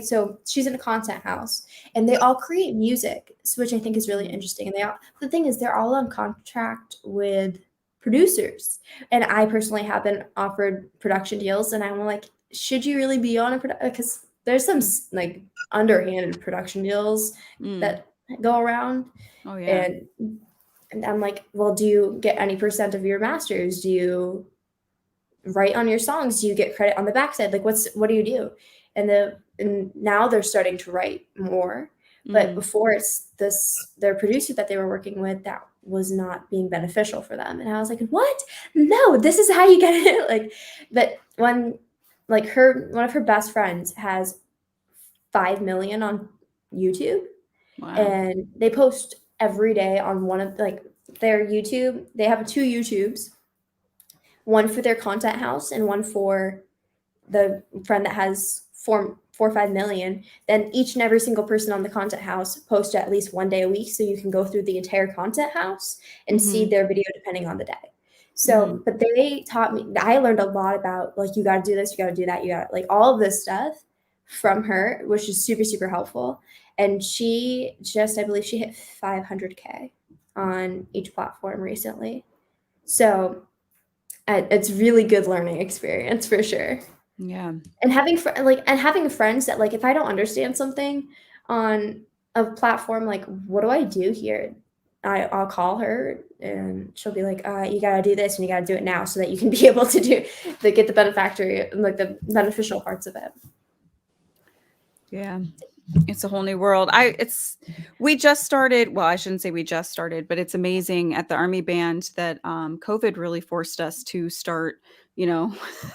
so she's in a content house and they all create music, which I think is really interesting. And the thing is, they're all on contract with producers, and I personally have been offered production deals, and I'm like, should you really be on a production? Because there's some like underhanded production deals that go around. Oh yeah. And I'm like, well, do you get any % of your masters? Do you write on your songs? Do you get credit on the backside? Like what do you do? And now they're starting to write more, but before it's their producer that they were working with that was not being beneficial for them. And I was like, what? No, this is how you get it. Like, but one of her best friends has 5 million on YouTube. Wow. And they post every day on one of their YouTube. They have 2 YouTubes, one for their content house and one for the friend that has 4 or 5 million. Then each and every single person on the content house post at least 1 day a week, so you can go through the entire content house and see their video depending on the day. So, but they taught me, I learned a lot about like, you got to do this, you got to do that, you got like all of this stuff from her, which is super, super helpful. And she I believe she hit 500K on each platform recently. So it's really good learning experience for sure. Yeah. And having friends that like, if I don't understand something on a platform, like, what do I do here? I'll call her and she'll be like, you got to do this and you got to do it now so that you can be able to get the the beneficial parts of it. Yeah. It's a whole new world. We just started, well, I shouldn't say we just started, but it's amazing at the Army Band that COVID really forced us to start,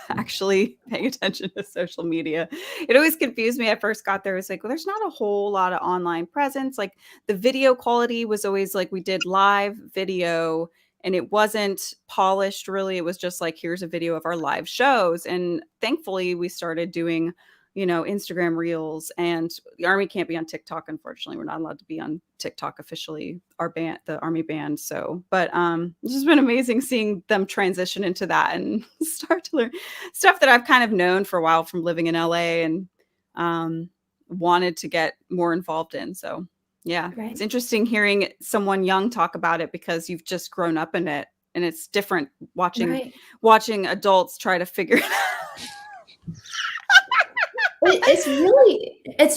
actually paying attention to social media. It always confused me. I first got there. It's like, well, there's not a whole lot of online presence. Like the video quality was always like, we did live video and it wasn't polished really. It was just like, here's a video of our live shows. And thankfully we started doing Instagram reels, and the Army can't be on TikTok. Unfortunately, we're not allowed to be on TikTok officially, our band, the Army band. So, but it's just been amazing seeing them transition into that and start to learn stuff that I've kind of known for a while from living in LA and wanted to get more involved in. So yeah, It's interesting hearing someone young talk about it, because you've just grown up in it, and it's different watching adults try to figure it out. It's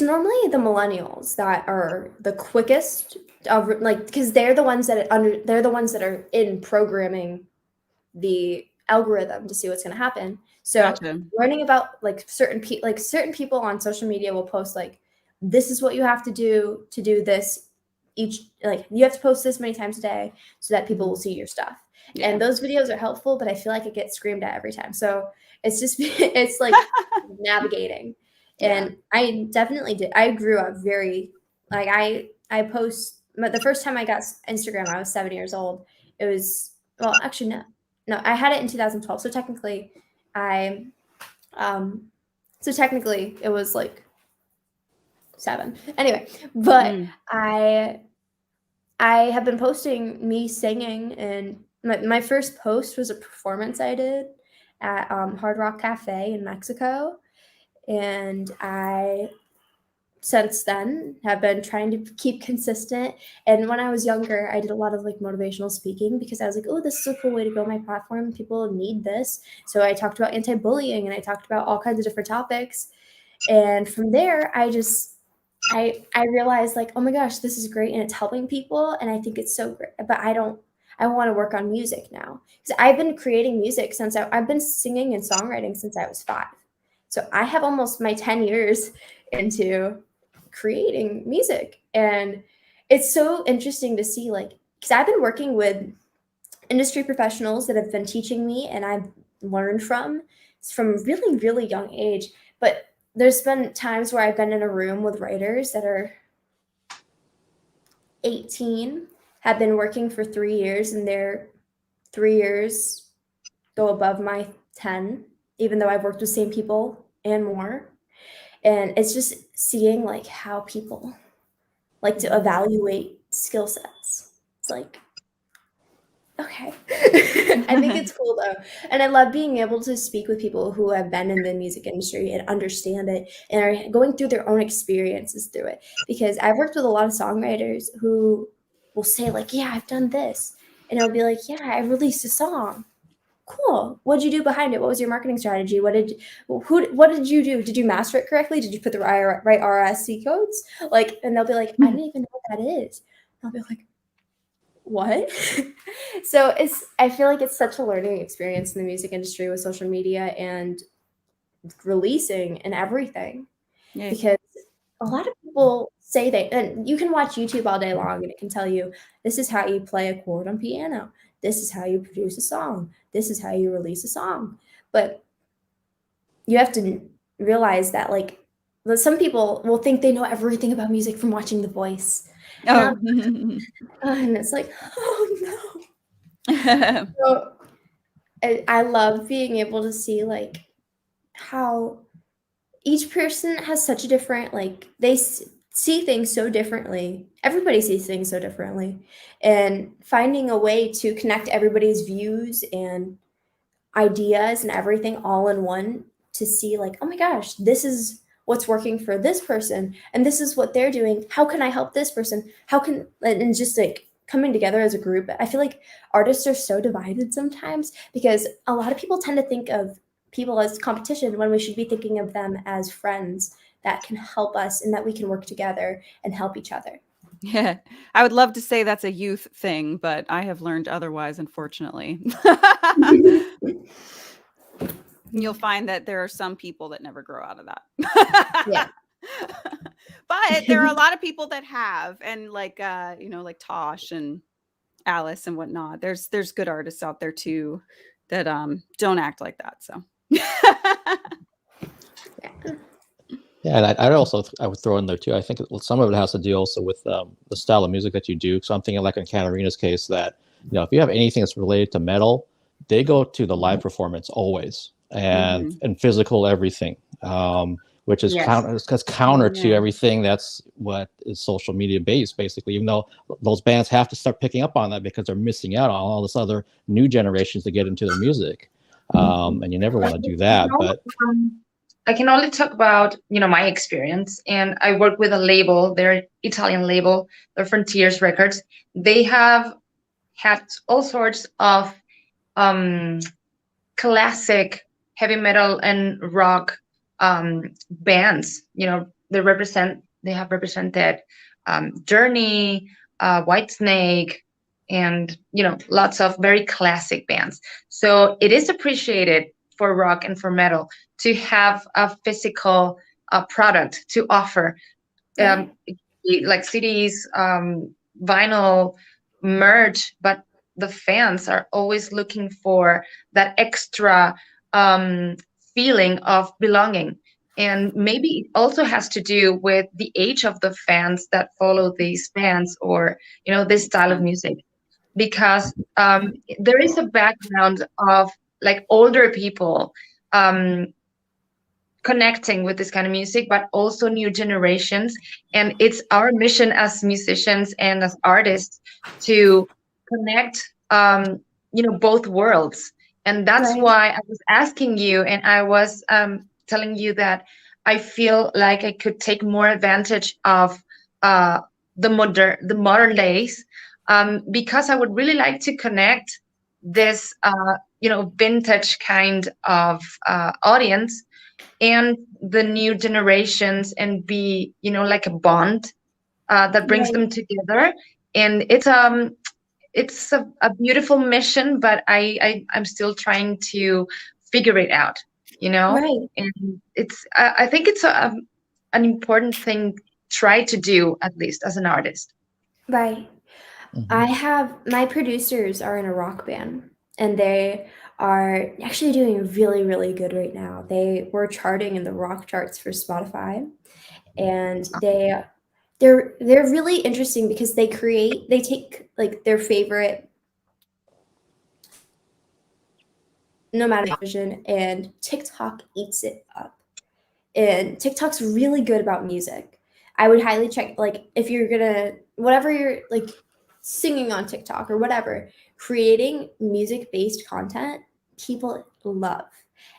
normally the millennials that are the quickest of, like, because they're the ones that are in programming the algorithm to see what's going to happen. So learning about certain people on social media will post like, this is what you have to do this you have to post this many times a day so that people will see your stuff. Yeah. And those videos are helpful, but I feel like it gets screamed at every time. So it's like navigating. And I definitely did. I grew up very, I post, but the first time I got Instagram, I was 7 years old. It was, well, actually, no, I had it in 2012. So technically it was like 7. Anyway, but I have been posting me singing, and my first post was a performance I did at Hard Rock Cafe in Mexico. And I, since then, have been trying to keep consistent. And when I was younger, I did a lot of motivational speaking, because I was like, oh, this is a cool way to grow my platform. People need this. So I talked about anti-bullying, and I talked about all kinds of different topics. And from there, I realized oh my gosh, this is great, and it's helping people. And I think it's so great, but I want to work on music now, because I've been creating music since I've been singing and songwriting since I was 5. So I have almost my 10 years into creating music. And it's so interesting to see, because I've been working with industry professionals that have been teaching me, and I've learned from really, really young age. But there's been times where I've been in a room with writers that are 18, have been working for 3 years, and their 3 years go above my 10, even though I've worked with the same people and more. And it's just seeing how people like to evaluate skill sets. It's okay. I think it's cool though. And I love being able to speak with people who have been in the music industry and understand it and are going through their own experiences through it. Because I've worked with a lot of songwriters who will say yeah, I've done this. And I'll be like, yeah, I released a song. Cool. What did you do behind it? What was your marketing strategy? What did you do? Did you master it correctly? Did you put the right RSC codes? And they'll be like, I didn't even know what that is. And I'll be like, what? So I feel like it's such a learning experience in the music industry with social media and releasing and everything. Yeah. Because a lot of people say and you can watch YouTube all day long and it can tell you, this is how you play a chord on piano. This is how you produce a song. This is how you release a song. But you have to realize that some people will think they know everything about music from watching The Voice. Oh. And it's oh no. So I love being able to see how each person has such a different, they see things so differently. Everybody sees things so differently. And finding a way to connect everybody's views and ideas and everything all in one to see oh my gosh, this is what's working for this person and this is what they're doing. How can I help this person? And just coming together as a group. I feel like artists are so divided sometimes because a lot of people tend to think of people as competition when we should be thinking of them as friends that can help us and that we can work together and help each other. Yeah, I would love to say that's a youth thing, but I have learned otherwise, unfortunately. You'll find that there are some people that never grow out of that. Yeah. But there are a lot of people that have, and like Tosh and Alice and whatnot. There's good artists out there too that don't act like that. So yeah, and I would throw in there too. I think some of it has to deal also with the style of music that you do. So I'm thinking like in Caterina's case that if you have anything that's related to metal, they go to the live performance always and physical everything. which is Yes. counter to Yeah. everything that's what is social media based, basically, even though those bands have to start picking up on that because they're missing out on all this other new generations to get into their music. And you never want to do that. But I can only talk about, my experience, and I work with a label, they're Italian label, they're Frontiers Records. They have had all sorts of classic heavy metal and rock bands. They have represented Journey, Whitesnake, and lots of very classic bands. So it is appreciated for rock and for metal to have a physical product to offer, like CDs, vinyl, merch, but the fans are always looking for that extra feeling of belonging. And maybe it also has to do with the age of the fans that follow these bands or, this style of music. Because there is a background of like older people connecting with this kind of music, but also new generations. And it's our mission as musicians and as artists to connect, both worlds. And that's Right. why I was asking you, and I was telling you that I feel like I could take more advantage of the modern days, because I would really like to connect this, vintage kind of audience and the new generations, and be, like a bond that brings them together. And it's a beautiful mission, but I'm still trying to figure it out, Right. and I think it's an important thing try to do, at least as an artist. Right. My producers are in a rock band, and they are actually doing really, really good right now. They were charting in the rock charts for Spotify, and they're really interesting because they take like their favorite nomadic vision, and TikTok eats it up. And TikTok's really good about music. I would highly check, like, if you're gonna, whatever you're like singing on TikTok or whatever, creating music-based content, people love.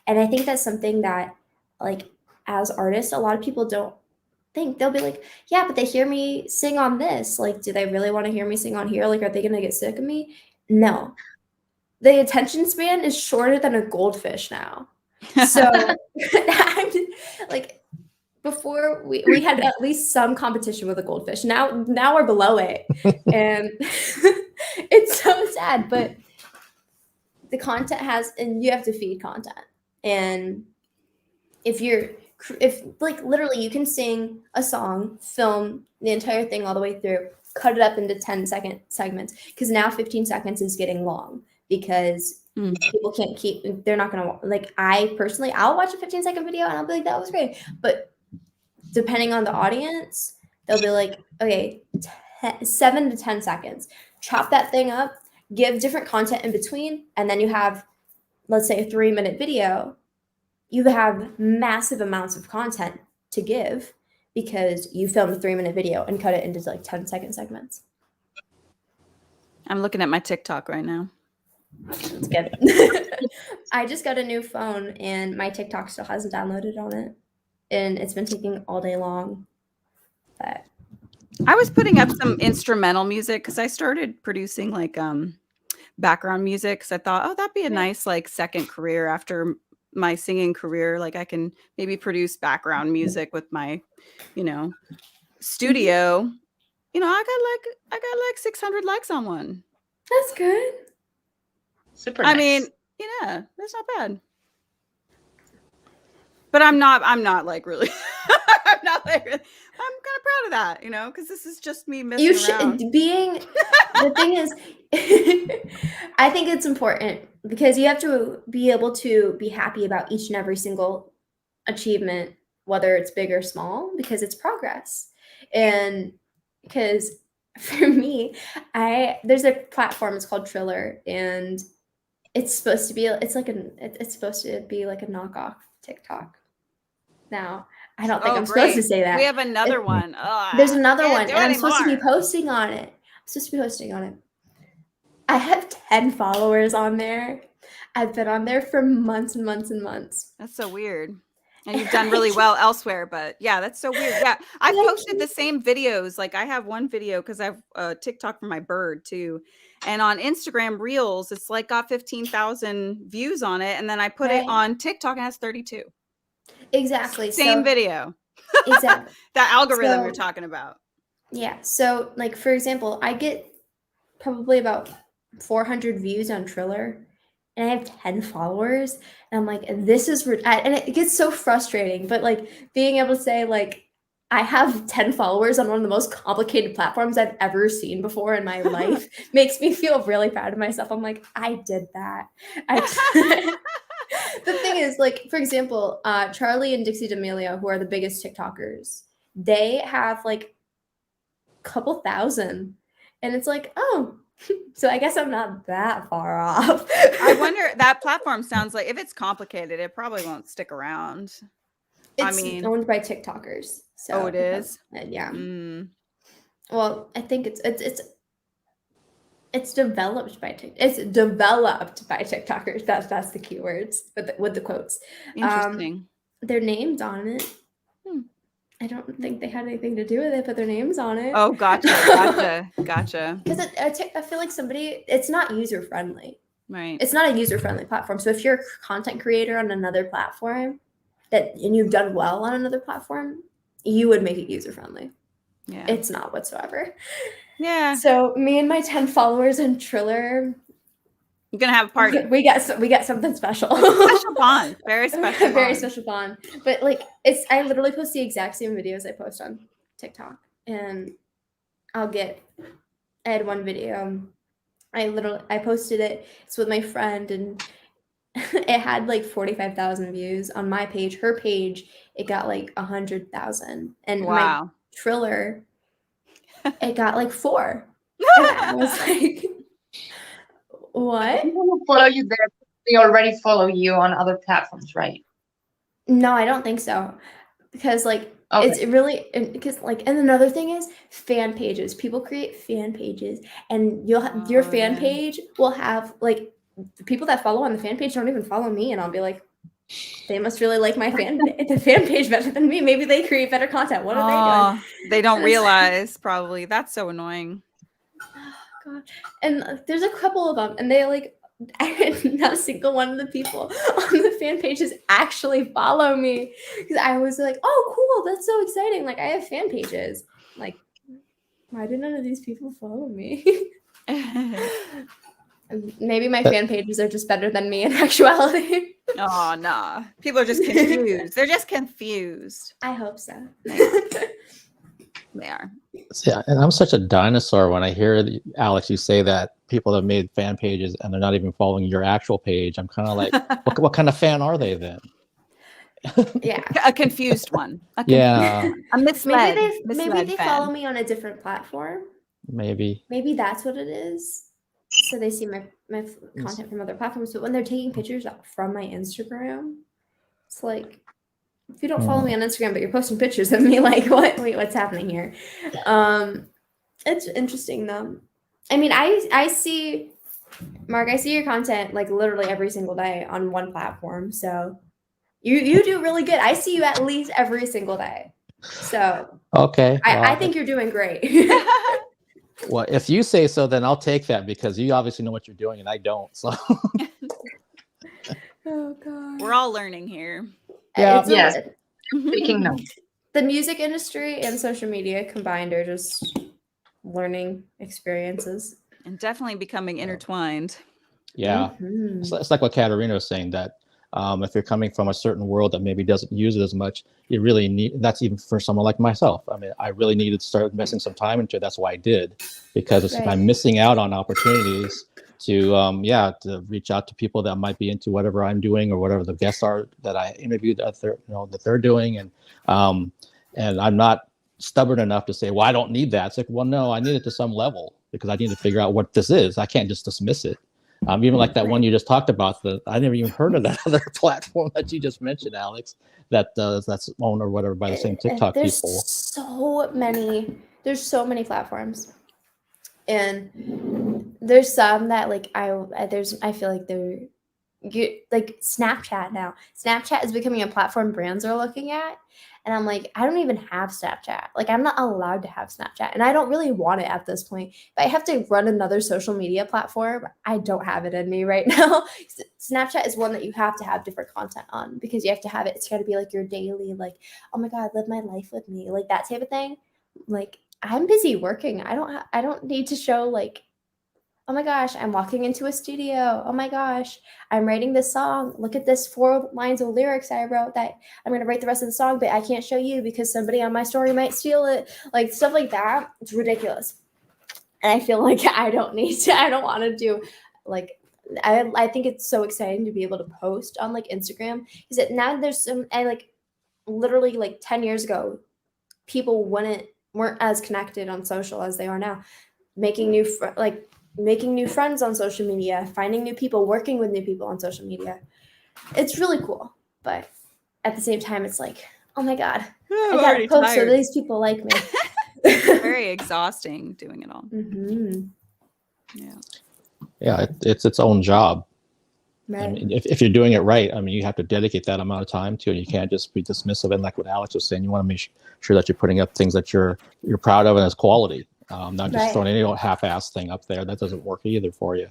And I think that's something that, like, as artists, a lot of people don't think. They'll be like, yeah, but they hear me sing on this. Like, do they really want to hear me sing on here? Like, are they gonna get sick of me? No. The attention span is shorter than a goldfish now. So I'm like, before we had at least some competition with a goldfish. Now we're below it, and it's so sad. But the content and you have to feed content. And if like literally you can sing a song, film the entire thing all the way through, cut it up into 10-second segments, because now 15 seconds is getting long because people can't they're not gonna, like, I personally, I'll watch a 15-second video and I'll be like, that was great, but depending on the audience, they'll be like, okay, 7 to 10 seconds, chop that thing up, give different content in between, and then you have, let's say, a 3-minute video. You have massive amounts of content to give because you filmed a 3-minute video and cut it into like 10-second segments. I'm looking at my TikTok right now. That's good. I just got a new phone and my TikTok still hasn't downloaded on it. And it's been taking all day long. But I was putting up some instrumental music because I started producing like background music, because I thought, oh, that'd be a nice like second career after my singing career. Like I can maybe produce background music with my, studio. I got like 600 likes on one. That's good. Super nice. I mean, yeah, that's not bad. But I'm not like really. I'm not like. I'm kind of proud of that, because this is just me messing around. The thing is, I think it's important because you have to be able to be happy about each and every single achievement, whether it's big or small, because it's progress. And because for me, there's a platform, it's called Triller, and it's supposed to be like a knockoff TikTok. Now, I don't think Oh, I'm supposed to great. say that. We have another one. Ugh, There's another can't one, do and I'm it supposed to be anymore. posting on it. I have 10 followers on there. I've been on there for months and months and months. That's so weird. And you've done really well elsewhere, but yeah, that's so weird. Yeah, I've posted the same videos. Like I have one video because I have TikTok for my bird too. And on Instagram Reels, it's like got 15,000 views on it. And then I put it on TikTok and it has 32. Exactly. Same video. Exactly. That algorithm So- you're talking about. Yeah. So, like, for example, I get probably about 400 views on Triller, and I have 10 followers. And I'm like, this is, and it gets so frustrating. But, like, being able to say, like, I have 10 followers on one of the most complicated platforms I've ever seen before in my life makes me feel really proud of myself. I'm like, I did that. The thing is, like, for example, Charlie and Dixie D'Amelio, who are the biggest TikTokers, they have like a couple thousand, and it's like, oh, so I guess I'm not that far off. I wonder, that platform sounds like if it's complicated, it probably won't stick around. It's owned by TikTokers. So Oh, it is? Yeah. Well, I think it's developed by It's developed by TikTokers. That's the keywords with the quotes. Interesting. Their names on it. I don't think they had anything to do with it, but their names on it. Oh, gotcha. Because I feel like it's not user friendly. Right. It's not a user friendly platform. So if you're a content creator on another platform and you've done well on another platform, you would make it user friendly. Yeah. It's not whatsoever. Yeah. So me and my 10 followers in Triller, you're gonna have a party. We got something special. Special bond. Very special. Very special bond. But like I literally post the exact same videos I post on TikTok. And I had one video. I posted it. It's with my friend, and it had like 45,000 views on my page. Her page, it got like 100,000. And my Triller, it got like 4. And I was like, what? People who follow you there, they already follow you on other platforms, right? No, I don't think so. Because like it's really, because like, and another thing is fan pages. People create fan pages, and you'll have your fan page will have like the people that follow on the fan page don't even follow me, and I'll be like, they must really like my the fan page better than me. Maybe they create better content. What are they doing? They don't realize probably. That's so annoying. God. And there's a couple of them, and they like not a single one of the people on the fan pages actually follow me, because I was like, oh cool, that's so exciting, like I have fan pages. Like, why did none of these people follow me? Maybe my fan pages are just better than me in actuality. Oh no, people are just confused. They're just confused. I hope so. They are. Yeah, and I'm such a dinosaur when I hear Alex, you say that people have made fan pages and they're not even following your actual page. I'm kind of like, what kind of fan are they then? Yeah, a confused one. A misled. Maybe they follow me on a different platform. Maybe That's what it is. So they see my content from other platforms, but when they're taking pictures from my Instagram, it's like, if you don't follow me on Instagram, but you're posting pictures of me, like, what? Wait, what's happening here? It's interesting though. I mean, I see, Mark, I see your content like literally every single day on one platform. So you do really good. I see you at least every single day. So okay, I think you're doing great. Well, if you say so, then I'll take that, because you obviously know what you're doing and I don't. So oh god, we're all learning here. Yeah. Yes. Taking notes. The music industry and social media combined are just learning experiences. And definitely becoming intertwined. Yeah. It's like what Caterina was saying, that if you're coming from a certain world that maybe doesn't use it as much, you really need, that's even for someone like myself. I mean, I really needed to start investing some time into it. That's why I did, because I'm missing out on opportunities to to reach out to people that might be into whatever I'm doing or whatever the guests are that I interviewed that they're doing, and I'm not stubborn enough to say, well, I don't need that. It's like, well, no, I need it to some level, because I need to figure out what this is. I can't just dismiss it. Even like that one you just talked about, I never even heard of that other platform that you just mentioned, Alex, that's owned or whatever by the same TikTok there's people. There's so many platforms, and there's some that like I feel like like Snapchat now. Snapchat is becoming a platform brands are looking at. And I'm like, I don't even have Snapchat. Like, I'm not allowed to have Snapchat. And I don't really want it at this point. If I have to run another social media platform, I don't have it in me right now. Snapchat is one that you have to have different content on because you have to have it. It's got to be like your daily, like, oh my God, live my life with me. Like that type of thing. Like, I'm busy working. I don't need to show like, oh my gosh, I'm walking into a studio. Oh my gosh, I'm writing this song. Look at this 4 lines of lyrics I wrote that I'm going to write the rest of the song, but I can't show you because somebody on my story might steal it. Like stuff like that. It's ridiculous. And I feel like I don't want to do like, I think it's so exciting to be able to post on like Instagram because now there's literally like 10 years ago, people weren't as connected on social as they are now. Making new friends on social media, finding new people, working with new people on social media. It's really cool. But at the same time, it's like, oh my God, I got to post so these people like me. Very exhausting doing it all. Mm-hmm. Yeah, it's its own job. Right. I mean, if you're doing it right, I mean, you have to dedicate that amount of time to it. You can't just be dismissive. And like what Alex was saying, you want to make sure that you're putting up things that you're proud of and as quality. Not just throwing any half-ass thing up there. That doesn't work either for you.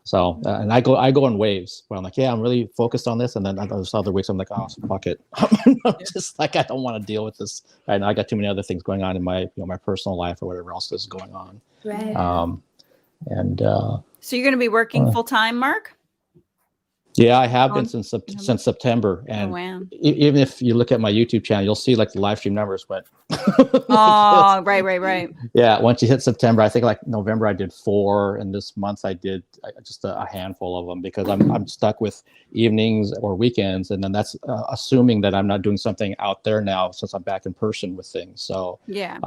So, and I go in waves where I'm like, yeah, I'm really focused on this, and then there's other weeks I'm like, oh, fuck it. I'm just like, I don't want to deal with this. Right now, I got too many other things going on in my my personal life or whatever else is going on. Right. So you're going to be working full time, Mark? Yeah, I have been since September, and even if you look at my YouTube channel, you'll see like the live stream numbers went. Oh, right. Yeah, once you hit September, I think like November I did 4, and this month I did just a handful of them because I'm stuck with evenings or weekends, and then that's assuming that I'm not doing something out there now since I'm back in person with things. So yeah,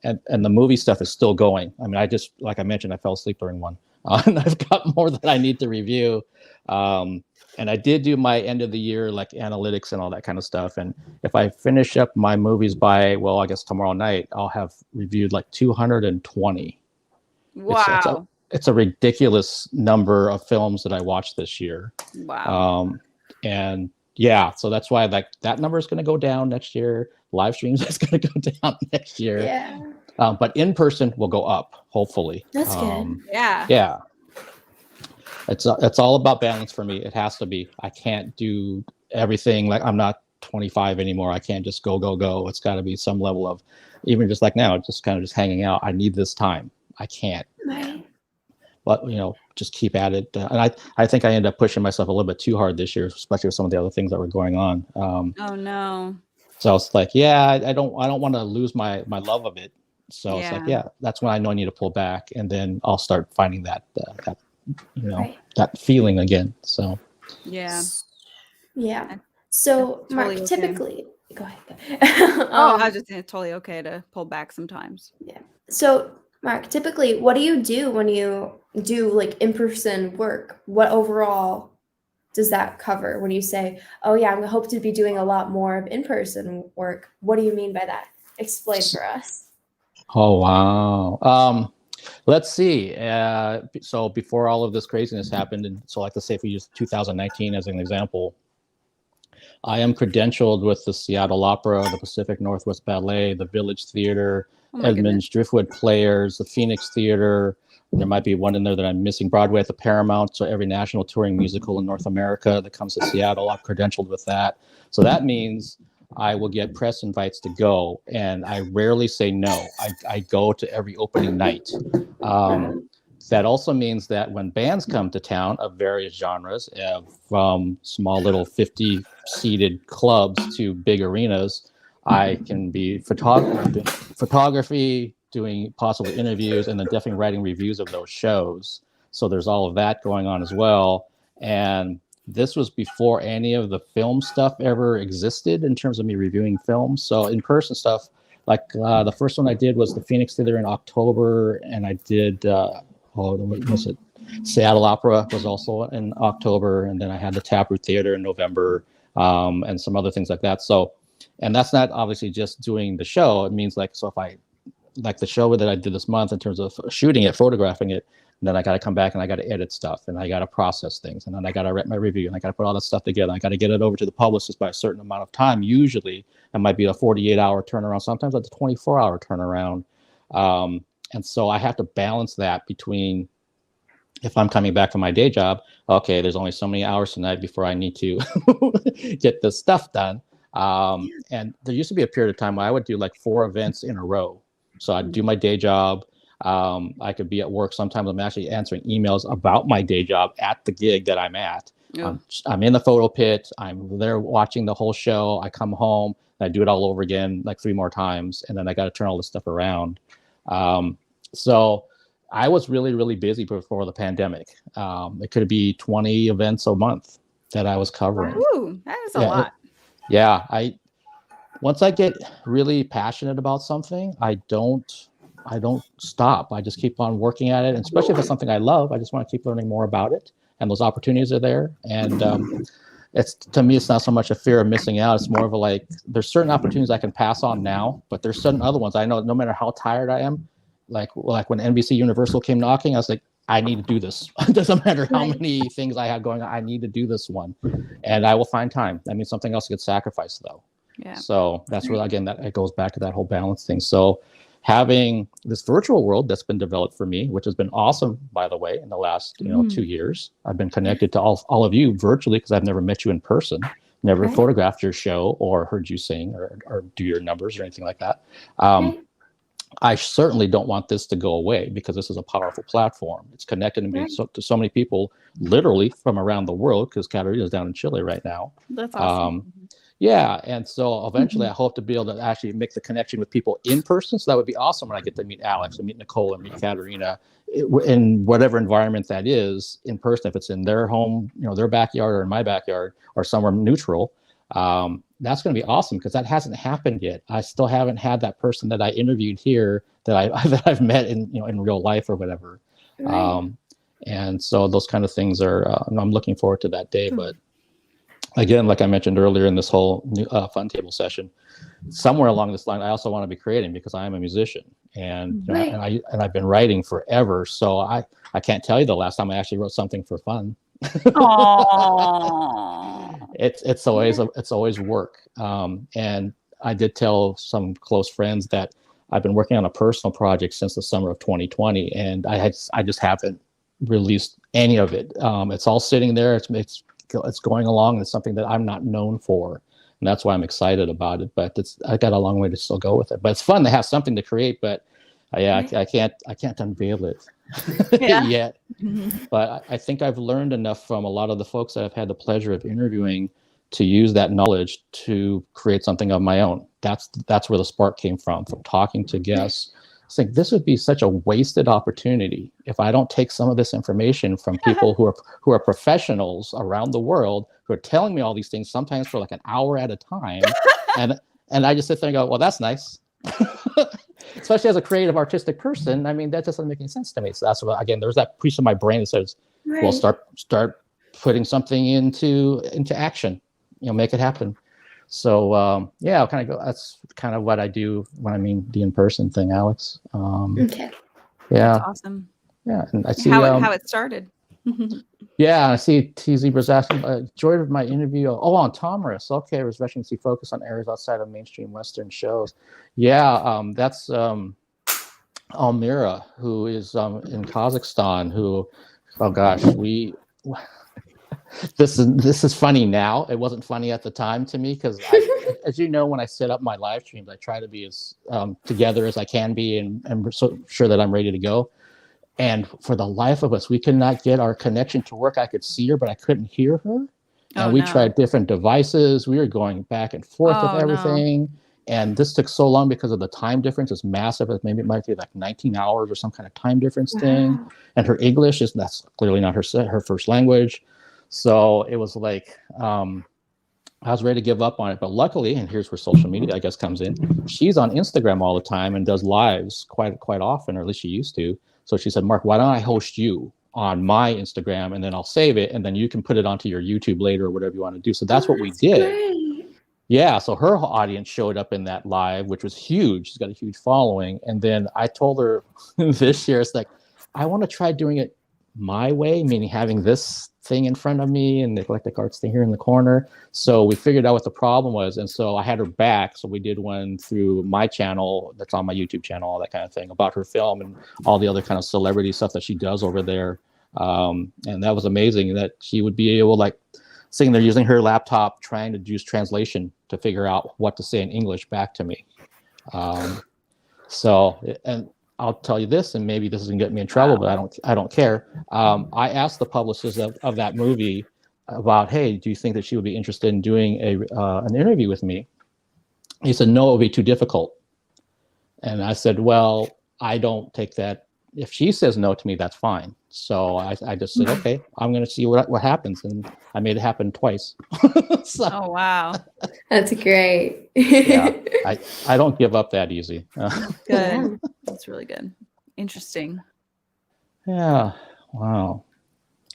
and the movie stuff is still going. I mean, I just like I mentioned, I fell asleep during one, and I've got more that I need to review. And I did do my end of the year, like analytics and all that kind of stuff. And if I finish up my movies by, well, I guess tomorrow night, I'll have reviewed like 220. Wow. It's a ridiculous number of films that I watched this year. Wow. And yeah, so that's why like that number is going to go down next year. Live streams is going to go down next year. Yeah. But in person will go up, hopefully. That's good. Yeah. Yeah. It's all about balance for me. It has to be. I can't do everything. Like I'm not 25 anymore. I can't just go. It's got to be some level of, even just like now, just kind of just hanging out. I need this time. I can't. Right. But just keep at it. And I think I ended up pushing myself a little bit too hard this year, especially with some of the other things that were going on. Oh no. So it's like, yeah, I don't want to lose my love of it. So it's like, yeah, that's when I know I need to pull back, and then I'll start finding that that feeling again. So yeah. So Totally Mark, okay. typically go ahead. I was just saying it's totally okay to pull back sometimes. Yeah. So Mark, typically what do you do when you do like in-person work? What overall does that cover when you say, oh yeah, I hope to be doing a lot more of in-person work? What do you mean by that? Explain for us. Oh wow. Let's see. So before all of this craziness happened, and so like let's say if we use 2019 as an example, I am credentialed with the Seattle Opera, the Pacific Northwest Ballet, the Village Theater, Edmonds Driftwood Players, the Phoenix Theater. There might be one in there that I'm missing. Broadway at the Paramount. So every national touring musical in North America that comes to Seattle, I'm credentialed with that. So that means I will get press invites to go, and I rarely say no. I go to every opening night. That also means that when bands come to town of various genres, from small little 50-seated clubs to big arenas, I can be photography, doing possible interviews, and then definitely writing reviews of those shows. So there's all of that going on as well. And this was before any of the film stuff ever existed in terms of me reviewing films. So in-person stuff, like the first one I did was the Phoenix Theater in October, and I did, what was it? Seattle Opera was also in October, and then I had the Taproot Theater in November, and some other things like that. So, and that's not obviously just doing the show. It means like, so if I, like the show that I did this month in terms of shooting it, photographing it, and then I got to come back and I got to edit stuff, and I got to process things, and then I got to write my review, and I got to put all that stuff together. I got to get it over to the publicist by a certain amount of time. Usually it might be a 48-hour turnaround. Sometimes it's a 24-hour turnaround. And so I have to balance that between, if I'm coming back from my day job, okay, there's only so many hours tonight before I need to get this stuff done. And there used to be a period of time where I would do like 4 events in a row. So I'd do my day job. I could be at work. Sometimes I'm actually answering emails about my day job at the gig that I'm at. Yeah. I'm in the photo pit. I'm there watching the whole show. I come home and I do it all over again, like 3 more times. And then I got to turn all this stuff around. So I was really, really busy before the pandemic. It could be 20 events a month that I was covering. Ooh, that is a lot. Yeah. Once I get really passionate about something, I don't stop. I just keep on working at it. And especially if it's something I love, I just want to keep learning more about it. And those opportunities are there. And it's, to me, it's not so much a fear of missing out. It's more of a like, there's certain opportunities I can pass on now, but there's certain other ones I know no matter how tired I am, like when NBC Universal came knocking, I was like, I need to do this. It doesn't matter how many things I have going on. I need to do this one, and I will find time. That means something else gets sacrificed though. Yeah. So that's where, again, that it goes back to that whole balance thing. So having this virtual world that's been developed for me, which has been awesome, by the way, in the last 2 years, I've been connected to all of you virtually because I've never met you in person, never photographed your show or heard you sing or do your numbers or anything like that. I certainly don't want this to go away because this is a powerful platform. It's connected me to so many people, literally from around the world, because Caterina is down in Chile right now. That's awesome. Yeah, and so eventually I hope to be able to actually make the connection with people in person. So that would be awesome when I get to meet Alex and meet Nicole and meet Caterina in whatever environment that is in person. If it's in their home, their backyard, or in my backyard, or somewhere neutral, that's going to be awesome because that hasn't happened yet. I still haven't had that person that I interviewed here that I've met in real life or whatever. Right. And so those kind of things are. I'm looking forward to that day, but. Again, like I mentioned earlier in this whole fun table session, somewhere along this line, I also want to be creating because I am a musician, and I've been writing forever. So I can't tell you the last time I actually wrote something for fun. It's always work. And I did tell some close friends that I've been working on a personal project since the summer of 2020, and I just haven't released any of it. It's all sitting there. It's going along. It's something that I'm not known for, and that's why I'm excited about it. But I got a long way to still go with it. But it's fun to have something to create. But I can't unveil it yet. Mm-hmm. But I think I've learned enough from a lot of the folks that I've had the pleasure of interviewing to use that knowledge to create something of my own. That's where the spark came from talking to guests. I think this would be such a wasted opportunity if I don't take some of this information from people who are professionals around the world who are telling me all these things, sometimes for like an hour at a time, and I just sit there and go, well, that's nice. Especially as a creative, artistic person, I mean, that doesn't make any sense to me. So that's what, again, there's that piece of my brain that says, well, start putting something into action, make it happen. So I'll kind of go. That's kind of what I do when I mean the in-person thing, Alex. Okay. Yeah. That's awesome. Yeah, and I see how it started. Yeah, I see T Zebra's asking. Enjoyed my interview. Oh, on Tomris. Okay, was residency focused on areas outside of mainstream Western shows. Yeah, that's Almira, who is in Kazakhstan. Who, oh gosh, This is funny now. It wasn't funny at the time to me because, as you know, when I set up my live streams, I try to be as together as I can be and so sure that I'm ready to go. And for the life of us, we could not get our connection to work. I could see her, but I couldn't hear her. And we tried different devices. We were going back and forth with everything. And this took so long because of the time difference. It's massive. Maybe it might be like 19 hours or some kind of time difference thing. And her English that's clearly not her first language. So it was like, I was ready to give up on it, but luckily, and here's where social media, I guess, comes in. She's on Instagram all the time and does lives quite often, or at least she used to. So she said, Mark, why don't I host you? on my Instagram, and then I'll save it, and then you can put it onto your YouTube later or whatever you want to do. So that's what we did. Great. Yeah, so her audience showed up in that live, which was huge. She's got a huge following. And then I told her this year, it's like, I want to try doing it my way, meaning having this thing in front of me and the Eclectic Arts thing here in the corner. So we figured out what the problem was. And so I had her back. So we did one through my channel, that's on my YouTube channel, all that kind of thing, about her film and all the other kind of celebrity stuff that she does over there. And that was amazing that she would be able, like, sitting there using her laptop, trying to use translation to figure out what to say in English back to me. So, and I'll tell you this, and maybe this is gonna get me in trouble, but I don't care. I asked the publicist of that movie about, hey, do you think that she would be interested in doing an interview with me? He said, no, it would be too difficult. And I said, well, I don't take that. If she says no to me, that's fine. So I just said, okay, I'm going to see what happens. And I made it happen twice. So, Oh, wow. That's great. yeah, I don't give up that easy. Good. That's really good. Interesting. Yeah. Wow.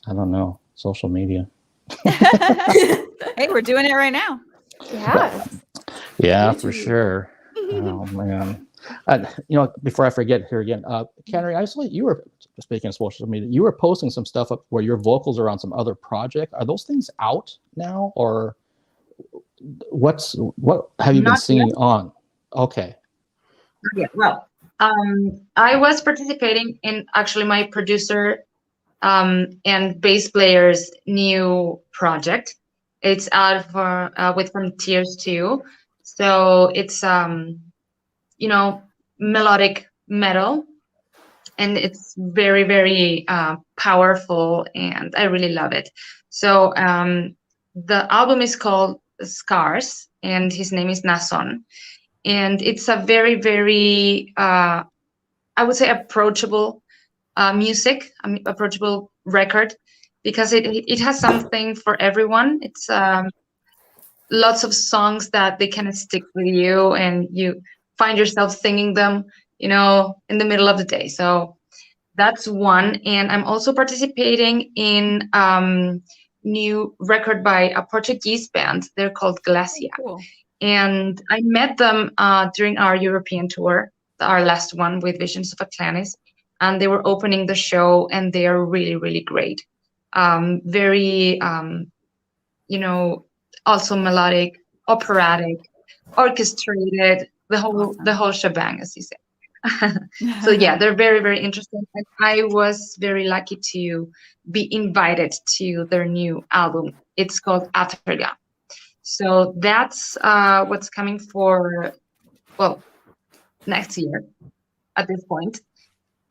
I don't know. Social media. Hey, we're doing it right now. Yeah. Yeah, for sure. Oh, man. Before I forget here again, Caterina, I saw you were, speaking of social media, you were posting some stuff up where your vocals are on some other project. Are those things out now, or what have you been singing on? Okay. Yeah, well, I was participating in actually my producer and bass player's new project. It's out for with Frontiers 2. So it's melodic metal, and it's very, very powerful, and I really love it. So the album is called Scars, and his name is Nason, and it's a very, very I would say approachable music, approachable record, because it has something for everyone. It's lots of songs that they kind of stick with you, and you find yourself singing them, in the middle of the day. So that's one. And I'm also participating in new record by a Portuguese band. They're called Glacia. Cool. And I met them during our European tour, our last one with Visions of Atlantis. And they were opening the show, and they are really, really great. Very, also melodic, operatic, orchestrated, the whole shebang, as you say. So yeah, they're very, very interesting. And I was very lucky to be invited to their new album. It's called Aterga. So that's what's coming for, next year at this point.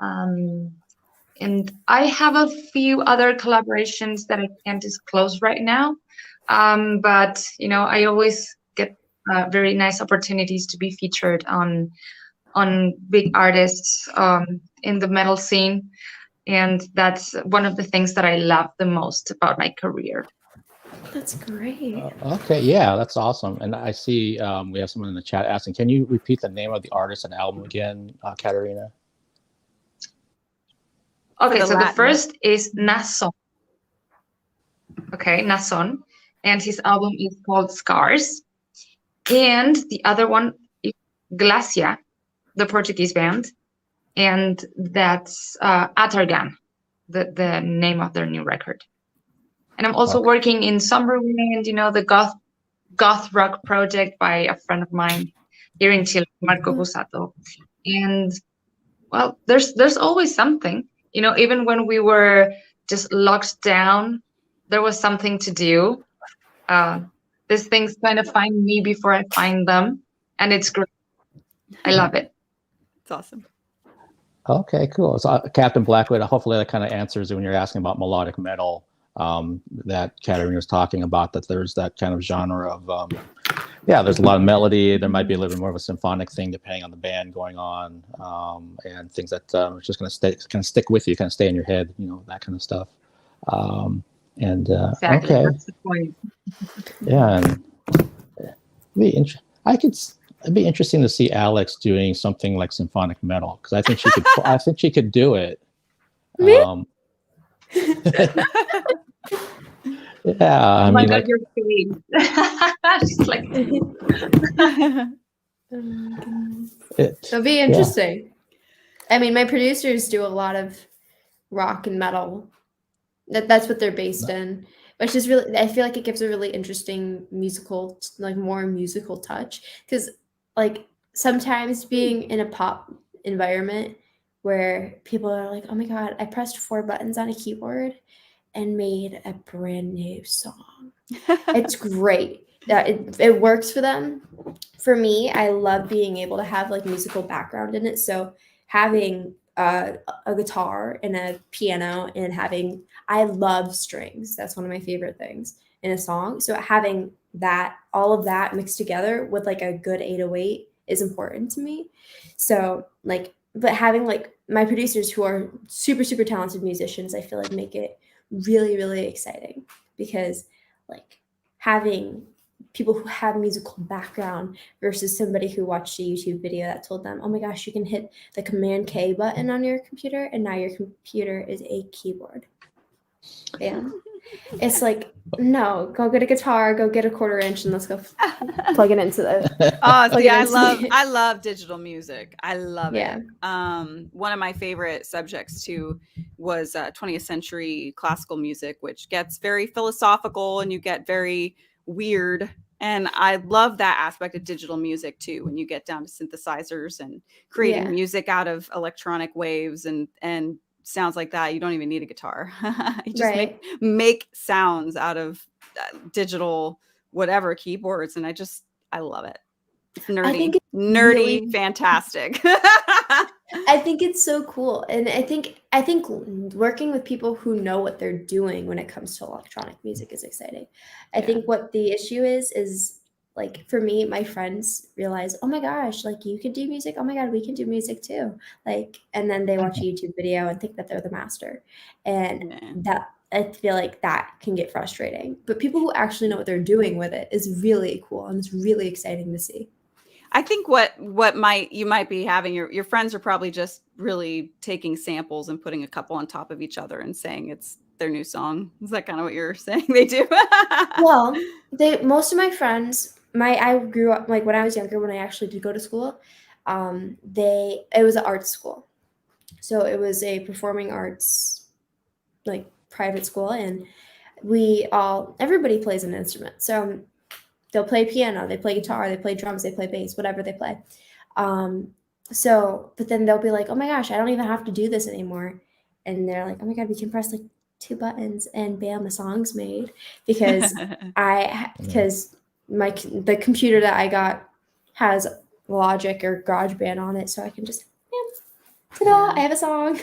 And I have a few other collaborations that I can't disclose right now. But, I always get very nice opportunities to be featured on big artists in the metal scene. And that's one of the things that I love the most about my career. That's great. Okay, yeah, that's awesome. And I see we have someone in the chat asking, can you repeat the name of the artist and album again, Caterina? Okay, so the first is Nason. Okay, Nason. And his album is called Scars. And the other one is Glacia, the Portuguese band. And that's Atargan, the name of their new record. And I'm also working in Summerwind, the goth rock project by a friend of mine here in Chile, Marco Busato. And, well, there's always something. Even when we were just locked down, there was something to do. These things kind of find me before I find them, and it's great. I love it. It's awesome. Okay, cool. So Captain Blackwood, hopefully that kind of answers when you're asking about melodic metal that Caterina was talking about, that there's that kind of genre of, there's a lot of melody. There might be a little bit more of a symphonic thing depending on the band going on, and things that are just going to stick with you, kind of stay in your head, that kind of stuff. Exactly. Okay. That's the point. Yeah, and it'd be interesting to see Alex doing something like symphonic metal, because I think she could. I think she could do it. Yeah, I Oh my mean, God, like, your face. She's like, It'll be interesting. I mean, my producers do a lot of rock and metal. That's what they're based in, which is really, I feel like it gives a really interesting musical, like more musical touch. Because like sometimes being in a pop environment where people are like, oh my God, I pressed 4 buttons on a keyboard and made a brand new song. It's great. It works for them. For me, I love being able to have like musical background in it. So having a guitar and a piano and having, I love strings. That's one of my favorite things in a song. So having that, all of that mixed together with like a good 808 is important to me. So like, but having like my producers who are super, super talented musicians, I feel like make it really, really exciting because like having people who have musical background versus somebody who watched a YouTube video that told them, oh my gosh, you can hit the Command K button on your computer and now your computer is a keyboard. Bam. It's like, no, go get a guitar, go get a 1/4 inch and let's go plug it into the See, I love digital music. I love Yeah. it. One of my favorite subjects too was 20th century classical music, which gets very philosophical and you get very weird. And I love that aspect of digital music too, when you get down to synthesizers and creating music out of electronic waves and sounds like that. You don't even need a guitar. You just make sounds out of digital whatever keyboards, and I love it. It's nerdy. I think it's nerdy, really fantastic. I think it's so cool. And I think working with people who know what they're doing when it comes to electronic music is exciting. I think what the issue is like for me, my friends realize, oh my gosh, like you can do music. Oh my God, we can do music too. Like, and then they watch a YouTube video and think that they're the master. And that I feel like that can get frustrating. But people who actually know what they're doing with it is really cool. And it's really exciting to see. I think what you might be having, your friends are probably just really taking samples and putting a couple on top of each other and saying it's their new song. Is that kind of what you're saying they do? Well, most of my friends, I grew up like when I was younger, when I actually did go to school, it was an art school. So it was a performing arts like private school, and everybody plays an instrument. So they'll play piano, they play guitar, they play drums, they play bass, whatever they play. But then they'll be like, oh my gosh, I don't even have to do this anymore. And they're like, oh my God, we can press like 2 buttons and bam, the song's made. Because the computer that I got has Logic or GarageBand on it, so I can just, ta-da, I have a song.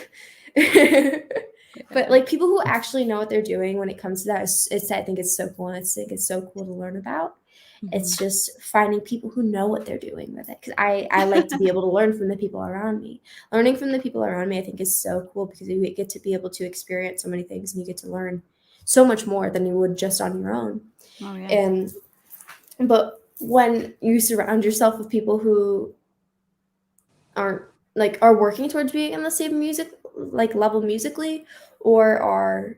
But like people who actually know what they're doing when it comes to that, I think it's so cool, and it's so cool to learn about. It's just finding people who know what they're doing with it. Because I like to be able to learn from the people around me. Learning from the people around me, I think, is so cool because you get to be able to experience so many things and you get to learn so much more than you would just on your own. Oh, yeah. But when you surround yourself with people who are working towards being in the same music like level musically, or are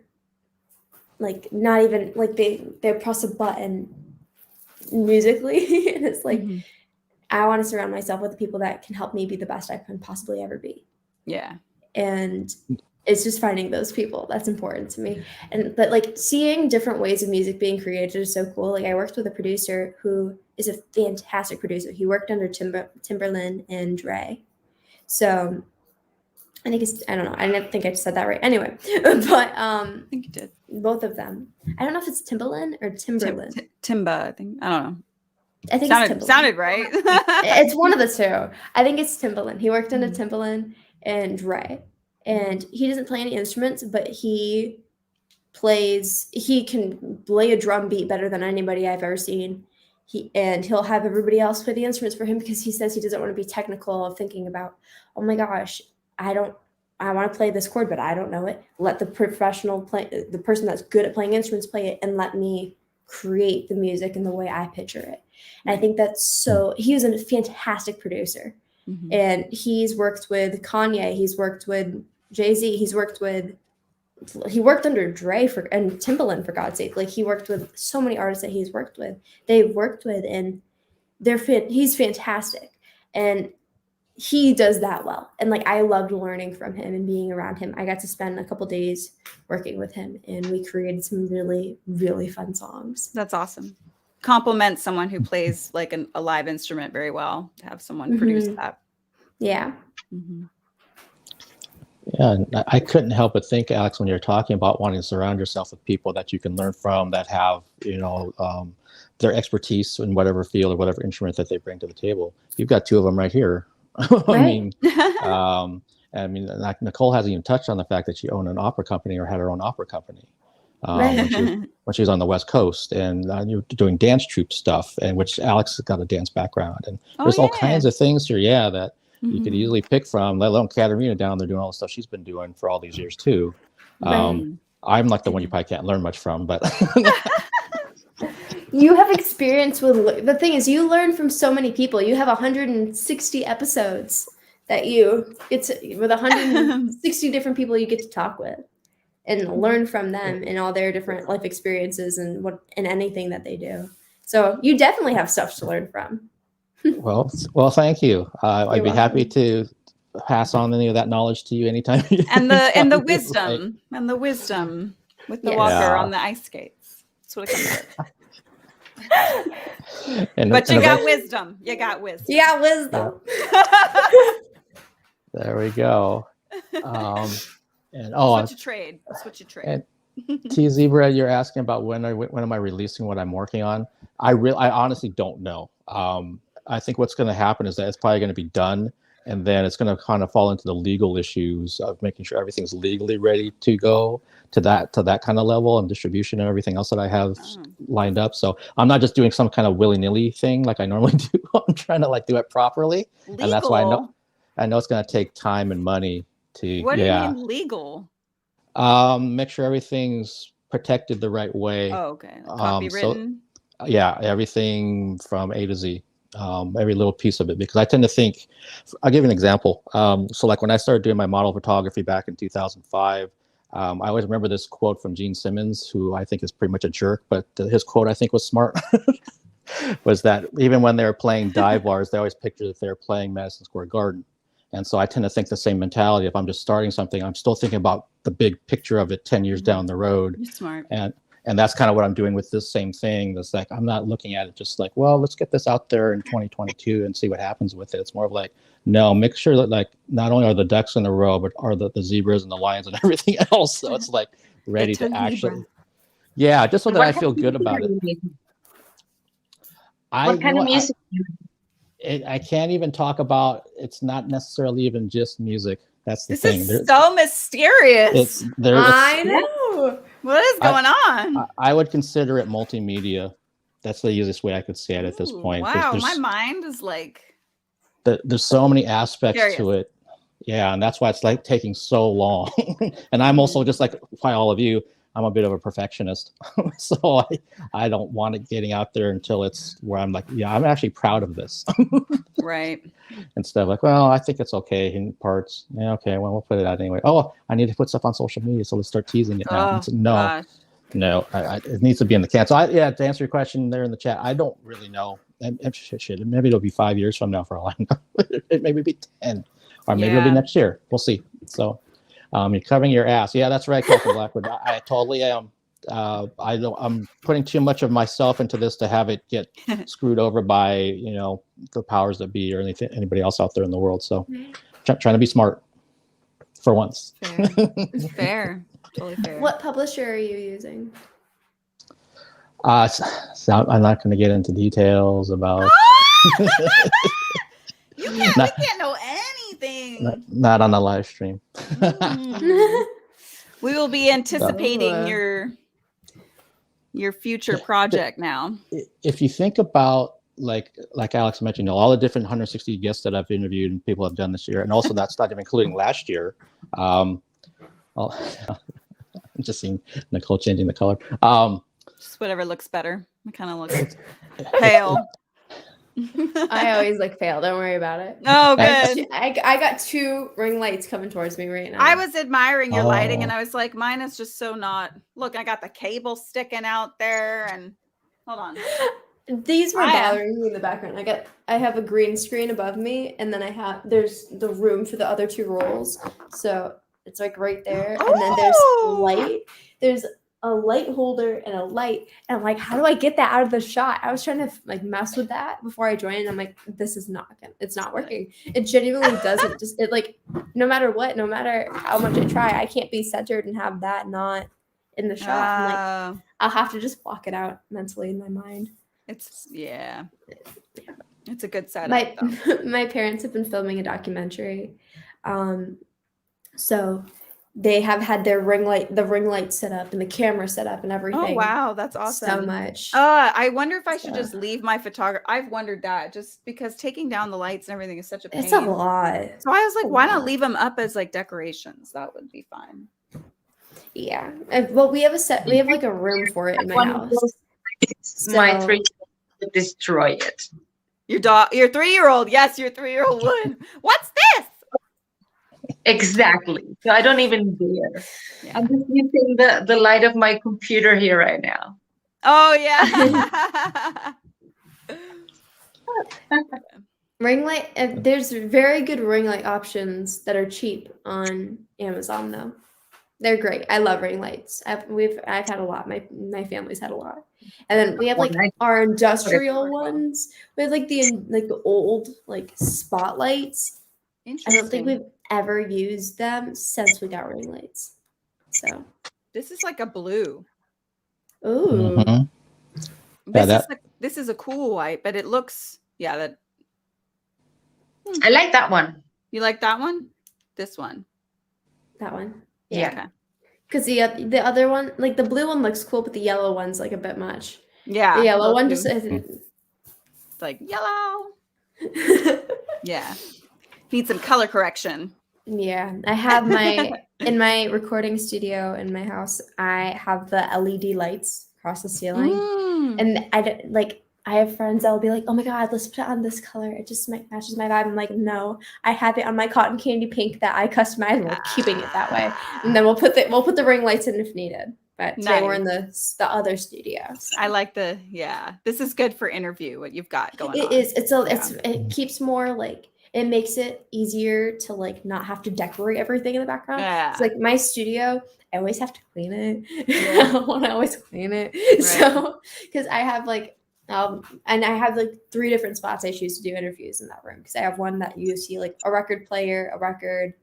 like not even like they press a button musically and it's like I want to surround myself with people that can help me be the best I can possibly ever be. And it's just finding those people that's important to me. But like seeing different ways of music being created is so cool. Like I worked with a producer who is a fantastic producer. He worked under Timberland and Dre. So I don't know. I didn't think I said that right. Anyway, but I think you did. Both of them. I don't know if it's Timbaland or Timberland. Timba, I think. I don't know. I think it's Timbaland. Sounded right. It's one of the two. I think it's Timbaland. He worked under Timbaland and Dre. And he doesn't play any instruments, but he can play a drum beat better than anybody I've ever seen. He'll have everybody else play the instruments for him because he says he doesn't want to be technical of thinking about, oh my gosh, I want to play this chord, but I don't know it. Let the professional play, the person that's good at playing instruments play it, and let me create the music in the way I picture it. And I think he was a fantastic producer. And he's worked with Kanye, he's worked with Jay-Z, he's worked with he worked under Dre and Timbaland, for God's sake. Like, he worked with so many artists that they've worked with, and he's fantastic. And he does that well. And like, I loved learning from him and being around him. I got to spend a couple days working with him, and we created some really, really fun songs. That's awesome. Compliment someone who plays like a live instrument very well, to have someone produce that. Yeah. Yeah, and I couldn't help but think, Alex, when you're talking about wanting to surround yourself with people that you can learn from, that have, their expertise in whatever field or whatever instrument that they bring to the table. You've got two of them right here. Right. Like Nicole hasn't even touched on the fact that she owned an opera company or had her own opera company Right. when she was on the West Coast, and you're doing dance troupe stuff, and which Alex has got a dance background, and there's all kinds of things here, that you could easily pick from, let alone Caterina down there doing all the stuff she's been doing for all these years too. I'm like the one you probably can't learn much from, but You have experience with, the thing is, you learn from so many people. You have 160 episodes that you get to, with 160 different people you get to talk with and learn from them and all their different life experiences and anything that they do. So you definitely have stuff to learn from. well, thank you. I'd be happy to pass on any of that knowledge to you anytime. And the wisdom with the walker on the ice skates. That's what it comes with. But you got wisdom. You got wisdom. You got wisdom. There we go. And Switch a trade. Switch a trade. And T Zebra, you're asking about when am I releasing what I'm working on? I honestly don't know. I think what's going to happen is that it's probably going to be done, and then it's going to kind of fall into the legal issues of making sure everything's legally ready to go to that kind of level, and distribution and everything else that I have lined up. So I'm not just doing some kind of willy-nilly thing like I normally do. I'm trying to do it properly. Legal. And that's why I know it's going to take time and money to. What do you mean legal? Make sure everything's protected the right way. Oh, okay. Copywritten. Everything from A to Z. Every little piece of it, because I tend to think, I'll give you an example. So like when I started doing my model photography back in 2005, I always remember this quote from Gene Simmons, who I think is pretty much a jerk, but his quote I think was smart, was that even when they were playing dive bars, they always pictured that they were playing Madison Square Garden. And so I tend to think the same mentality. If I'm just starting something, I'm still thinking about the big picture of it 10 years down the road. You're smart. And that's kind of what I'm doing with this same thing. That's like, I'm not looking at it just like, well, let's get this out there in 2022 and see what happens with it. It's more of like, no, make sure that like, not only are the ducks in a row, but are the zebras and the lions and everything else. So it's like ready to actually, just so that I feel good about it. What kind of music? I can't even talk about, it's not necessarily even just music. That's the thing. This is so mysterious. I know. What is going on? I would consider it multimedia. That's the easiest way I could say it at this point. Wow, my mind is like. There's so many aspects to it. Yeah, and that's why it's like taking so long. And I'm also just like all of you, I'm a bit of a perfectionist. So I don't want it getting out there until it's where I'm like, yeah, I'm actually proud of this. Right. Instead of like, well, I think it's okay in parts. Yeah, okay, well, we'll put it out anyway. Oh, I need to put stuff on social media, so let's start teasing it now. No, it needs to be in the can. So to answer your question there in the chat, I don't really know. Shit, maybe it'll be 5 years from now for all I know. It maybe be 10, or maybe it'll be next year. We'll see. So you're covering your ass. Yeah, that's right, Captain Blackwood. I totally am. I'm putting too much of myself into this to have it get screwed over by the powers that be or anybody else out there in the world. So trying to be smart for once. Fair. Totally fair. What publisher are you using? So I'm not going to get into details about. We can't know anything. Not on the live stream. We will be anticipating your future project now. If you think about like Alex mentioned, all the different 160 guests that I've interviewed and people have done this year, and also that's not even including last year. I'm just seeing Nicole changing the color. Just whatever looks better. It kind of looks pale. I always like fail. Don't worry about it. Oh, good. I got 2 ring lights coming towards me right now. I was admiring your lighting, and Oh. I was like, mine is just so not. Look, I got the cable sticking out there, and hold on. These were bothering me in the background. I have a green screen above me, and then there's the room for the other 2 rolls. So it's like right there, and then there's light. There's a light holder and a light, and I'm like, how do I get that out of the shot? I was trying to like mess with that before I joined, and I'm like, it's not working. It genuinely doesn't. It like no matter what, no matter how much I try, I can't be centered and have that not in the shot. I'm like, I'll have to just block it out mentally in my mind. It's it's a good setup. My parents have been filming a documentary, so they have had the ring light set up and the camera set up and everything. Oh wow, that's awesome. So much. I wonder if I should just leave my photographer. I've wondered that, just because taking down the lights and everything is such a pain. It's a lot. So I was like, why not leave them up as like decorations? That would be fine. Yeah. Well, we have like a room for it in my house. My 3 would destroy it. Your 3-year-old, yes, your 3-year-old would. What's this? Exactly. So I don't even dare. Yeah. I'm just using the light of my computer here right now. Oh yeah. Ring light. There's very good ring light options that are cheap on Amazon though. They're great. I love ring lights. I've had a lot. My family's had a lot. And then we have like our industrial ones. We have like the old like spotlights. I don't think we've ever used them since we got ring lights. So this is like a blue. Ooh. Mm-hmm. This is a cool white, but it looks that. I like that one. You like that one? This one. That one. Yeah. Because the other one, like the blue one looks cool, but the yellow one's like a bit much. Yeah. The yellow one just it's like yellow. Yeah. Need some color correction. Yeah. I have in my recording studio in my house, I have the LED lights across the ceiling. And I have friends that will be like, oh my God, let's put it on this color. It just matches my vibe. I'm like, no, I have it on my cotton candy pink that I customized. We're keeping it that way. And then we'll put the ring lights in if needed. But today we're in the other studio. So. I like this is good for interview, what you've got going on. It is. It keeps more like, it makes it easier to like not have to decorate everything in the background. Yeah. It's like my studio, I always have to clean it. Yeah. I want to always clean it. Right. So, because I have like, and I have like 3 different spots I choose to do interviews in that room, because I have one that you see like a record player, a record,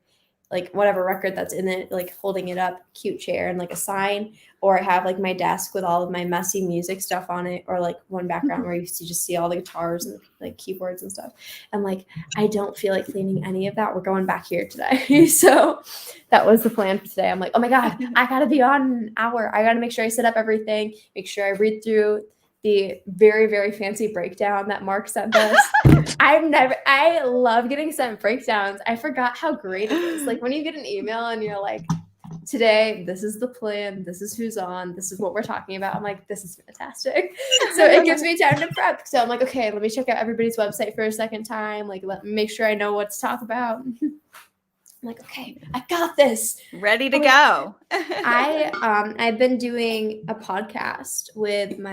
like whatever record that's in it, like holding it up, cute chair and like a sign, or I have like my desk with all of my messy music stuff on it, or like one background where you just see all the guitars and like keyboards and stuff. And like, I don't feel like cleaning any of that. We're going back here today. So that was the plan for today. I'm like, oh my God, I got to be on an hour. I got to make sure I set up everything, make sure I read through the very, very fancy breakdown that Mark sent us. I love getting sent breakdowns. I forgot how great it is. Like when you get an email and you're like, today, this is the plan, this is who's on, this is what we're talking about. I'm like, this is fantastic. So it gives me time to prep. So I'm like, okay, let me check out everybody's website for a second time. Like, let me make sure I know what to talk about. I'm like, okay, I got this. Ready to go. I've been doing a podcast with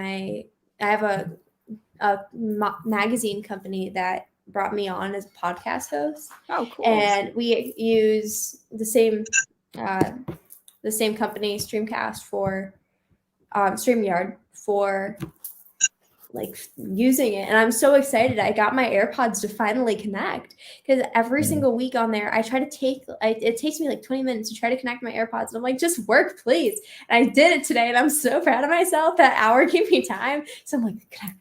I have a magazine company that brought me on as a podcast host. Oh, cool. And we use the same company, Streamcast, for StreamYard, for like using it. And I'm so excited. I got my AirPods to finally connect, because every single week on there, I try to it takes me like 20 minutes to try to connect my AirPods. And I'm like, just work, please. And I did it today, and I'm so proud of myself. That hour gave me time. So I'm like, connect.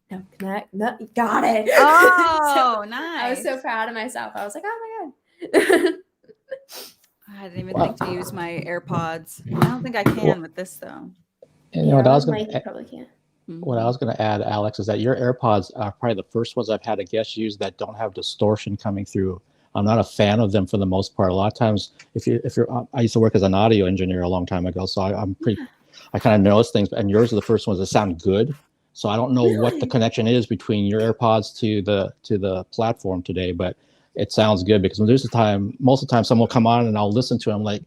No, got it. Oh, so nice. I was so proud of myself. I was like, oh my God. I didn't even think to use my AirPods. I don't think I can with this though. And what I was going to probably can't. What I was going to add, Alex, is that your AirPods are probably the first ones I've had a guest use that don't have distortion coming through. I'm not a fan of them for the most part. A lot of times, I used to work as an audio engineer a long time ago, so I kind of notice things. And yours are the first ones that sound good. So I don't know what the connection is between your AirPods to the platform today, but it sounds good because most of the time someone will come on and I'll listen to it. I'm like,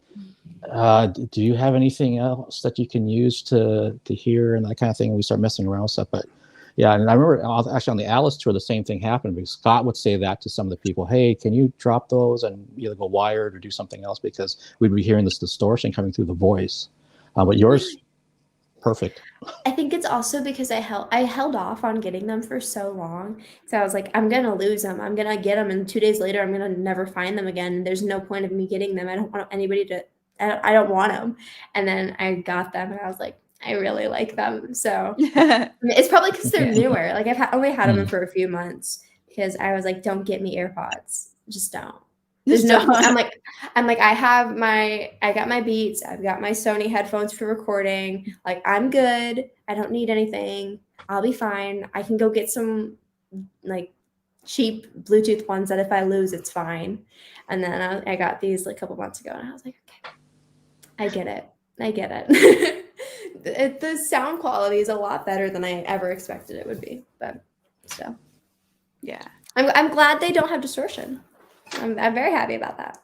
do you have anything else that you can use to hear and that kind of thing? And we start messing around with stuff. But yeah, and I remember actually on the Alice tour, the same thing happened because Scott would say that to some of the people, hey, can you drop those and either go wired or do something else because we'd be hearing this distortion coming through the voice. But yours, perfect. I think it's also because I held off on getting them for so long. So I was like, I'm going to lose them. I'm going to get them. And 2 days later, I'm going to never find them again. There's no point of me getting them. I don't want anybody to, I don't want them. And then I got them and I was like, I really like them. So it's probably because they're newer. Like I've only had them for a few months because I was like, don't get me AirPods. Just don't. There's no, I'm like, I got my Beats. I've got my Sony headphones for recording. Like I'm good. I don't need anything. I'll be fine. I can go get some like cheap Bluetooth ones that if I lose, it's fine. And then I got these like a couple months ago and I was like, okay, I get it. The sound quality is a lot better than I ever expected it would be. But so, yeah, I'm glad they don't have distortion. I'm very happy about that.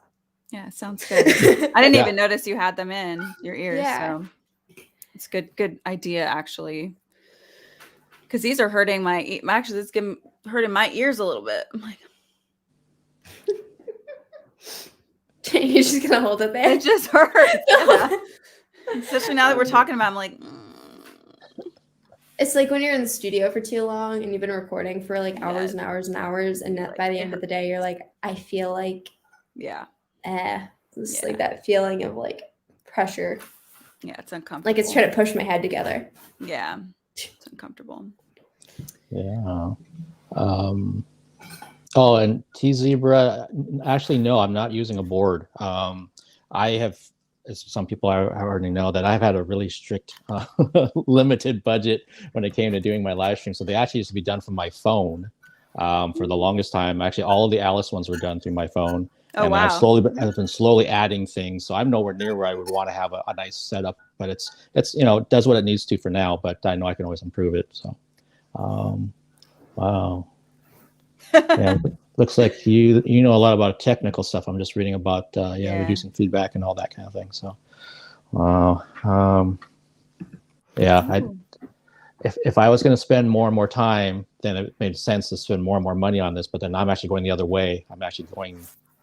Yeah, sounds good. I didn't even notice you had them in your ears. Yeah. So it's good idea actually. Because these are hurting actually it's hurting my ears a little bit. I'm like, you're just gonna hold it there. It just hurts. Yeah. Especially now that we're talking about, I'm like, It's like when you're in the studio for too long and you've been recording for like hours and hours and hours, and by the end of the day, you're like, I feel like, it's like that feeling of like pressure. Yeah, it's uncomfortable. Like it's trying to push my head together. Yeah, it's uncomfortable. Yeah. Oh, and T Zebra. Actually, no, I'm not using a board. I have. As some people I already know that I've had a really strict limited budget when it came to doing my live stream. So they actually used to be done from my phone for the longest time. Actually, all of the Alice ones were done through my phone. Oh, wow. I've been slowly adding things. So I'm nowhere near where I would want to have a nice setup, but it's it does what it needs to for now, but I know I can always improve it. So, wow. Yeah. Looks like you know a lot about technical stuff. I'm just reading about reducing feedback and all that kind of thing. So, if I was going to spend more and more time, then it made sense to spend more and more money on this. But then I'm actually going the other way.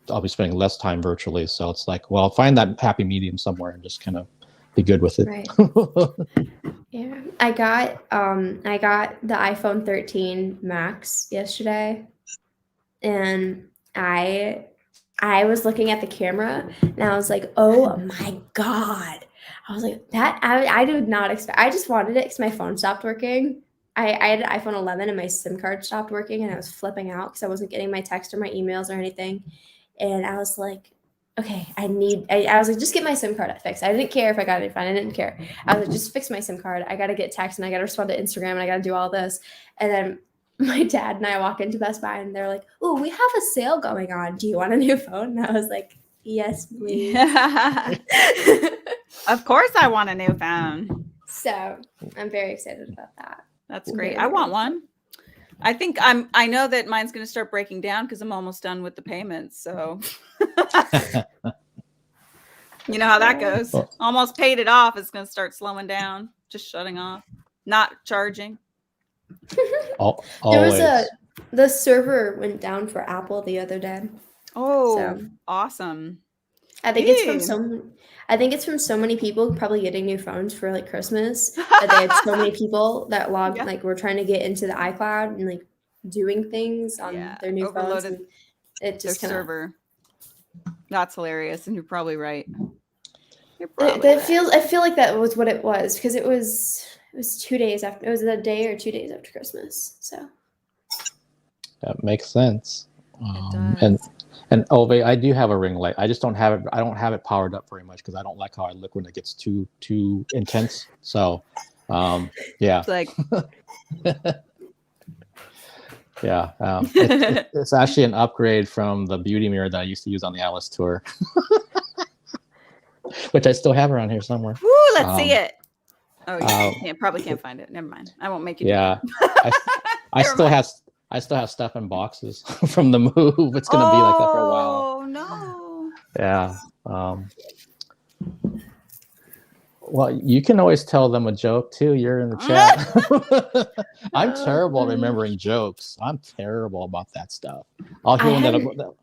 I'll be spending less time virtually. So it's like, well, I'll find that happy medium somewhere and just kind of be good with it. Right. Yeah, I got the iPhone 13 Max yesterday. And I was looking at the camera and I was like, oh my God. I was like, that I did not expect. I just wanted it because my phone stopped working. I had an iPhone 11 and my SIM card stopped working and I was flipping out because I wasn't getting my text or my emails or anything. And I was like, okay, I was like, just get my SIM card fixed. I didn't care if I got it fine. I didn't care. I was like, just fix my SIM card. I got to get text and I got to respond to Instagram and I got to do all this. And then my dad and I walk into Best Buy and they're like, oh, we have a sale going on. Do you want a new phone? And I was like, yes, please. Of course I want a new phone. So I'm very excited about that. That's great. I want one. I think I know that mine's going to start breaking down because I'm almost done with the payments. So you know how that goes. Almost paid it off. It's going to start slowing down, just shutting off, not charging. The server went down for Apple the other day. Oh, so, awesome! I think it's from so many people probably getting new phones for like Christmas that they had so many people that like were trying to get into the iCloud and like doing things on their new phones. And it just server. That's hilarious, and you're probably right. I feel like that was what it was because it was 2 days after. It was a day or 2 days after Christmas. So that makes sense. And Ove, I do have a ring light. I just don't have it. I don't have it powered up very much because I don't like how I look when it gets too intense. So, yeah. It's like, yeah. It's actually an upgrade from the beauty mirror that I used to use on the Alice tour, which I still have around here somewhere. Woo, let's see it. Oh, yeah. Probably can't find it. Never mind. I won't make you. Yeah. I still have stuff in boxes from the move. It's gonna be like that for a while. Oh no. Yeah. Well, you can always tell them a joke too. You're in the chat. I'm terrible at remembering jokes. I'm terrible about that stuff. I'll hear one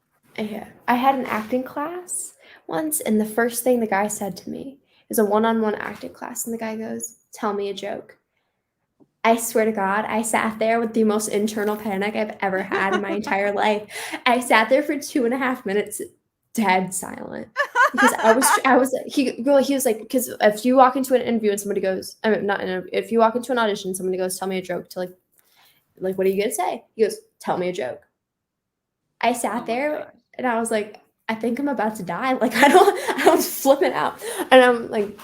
I had an acting class once, and the first thing the guy said to me is a one-on-one acting class, and the guy goes, "Tell me a joke." I swear to God, I sat there with the most internal panic I've ever had in my entire life. I sat there for 2.5 minutes, dead silent, because he was like, because if you walk into an interview and somebody goes, if you walk into an audition, somebody goes, "Tell me a joke," to like, what are you gonna say? He goes, "Tell me a joke." I sat there and I was like, I think I'm about to die. Like, I was flipping out, and I'm like,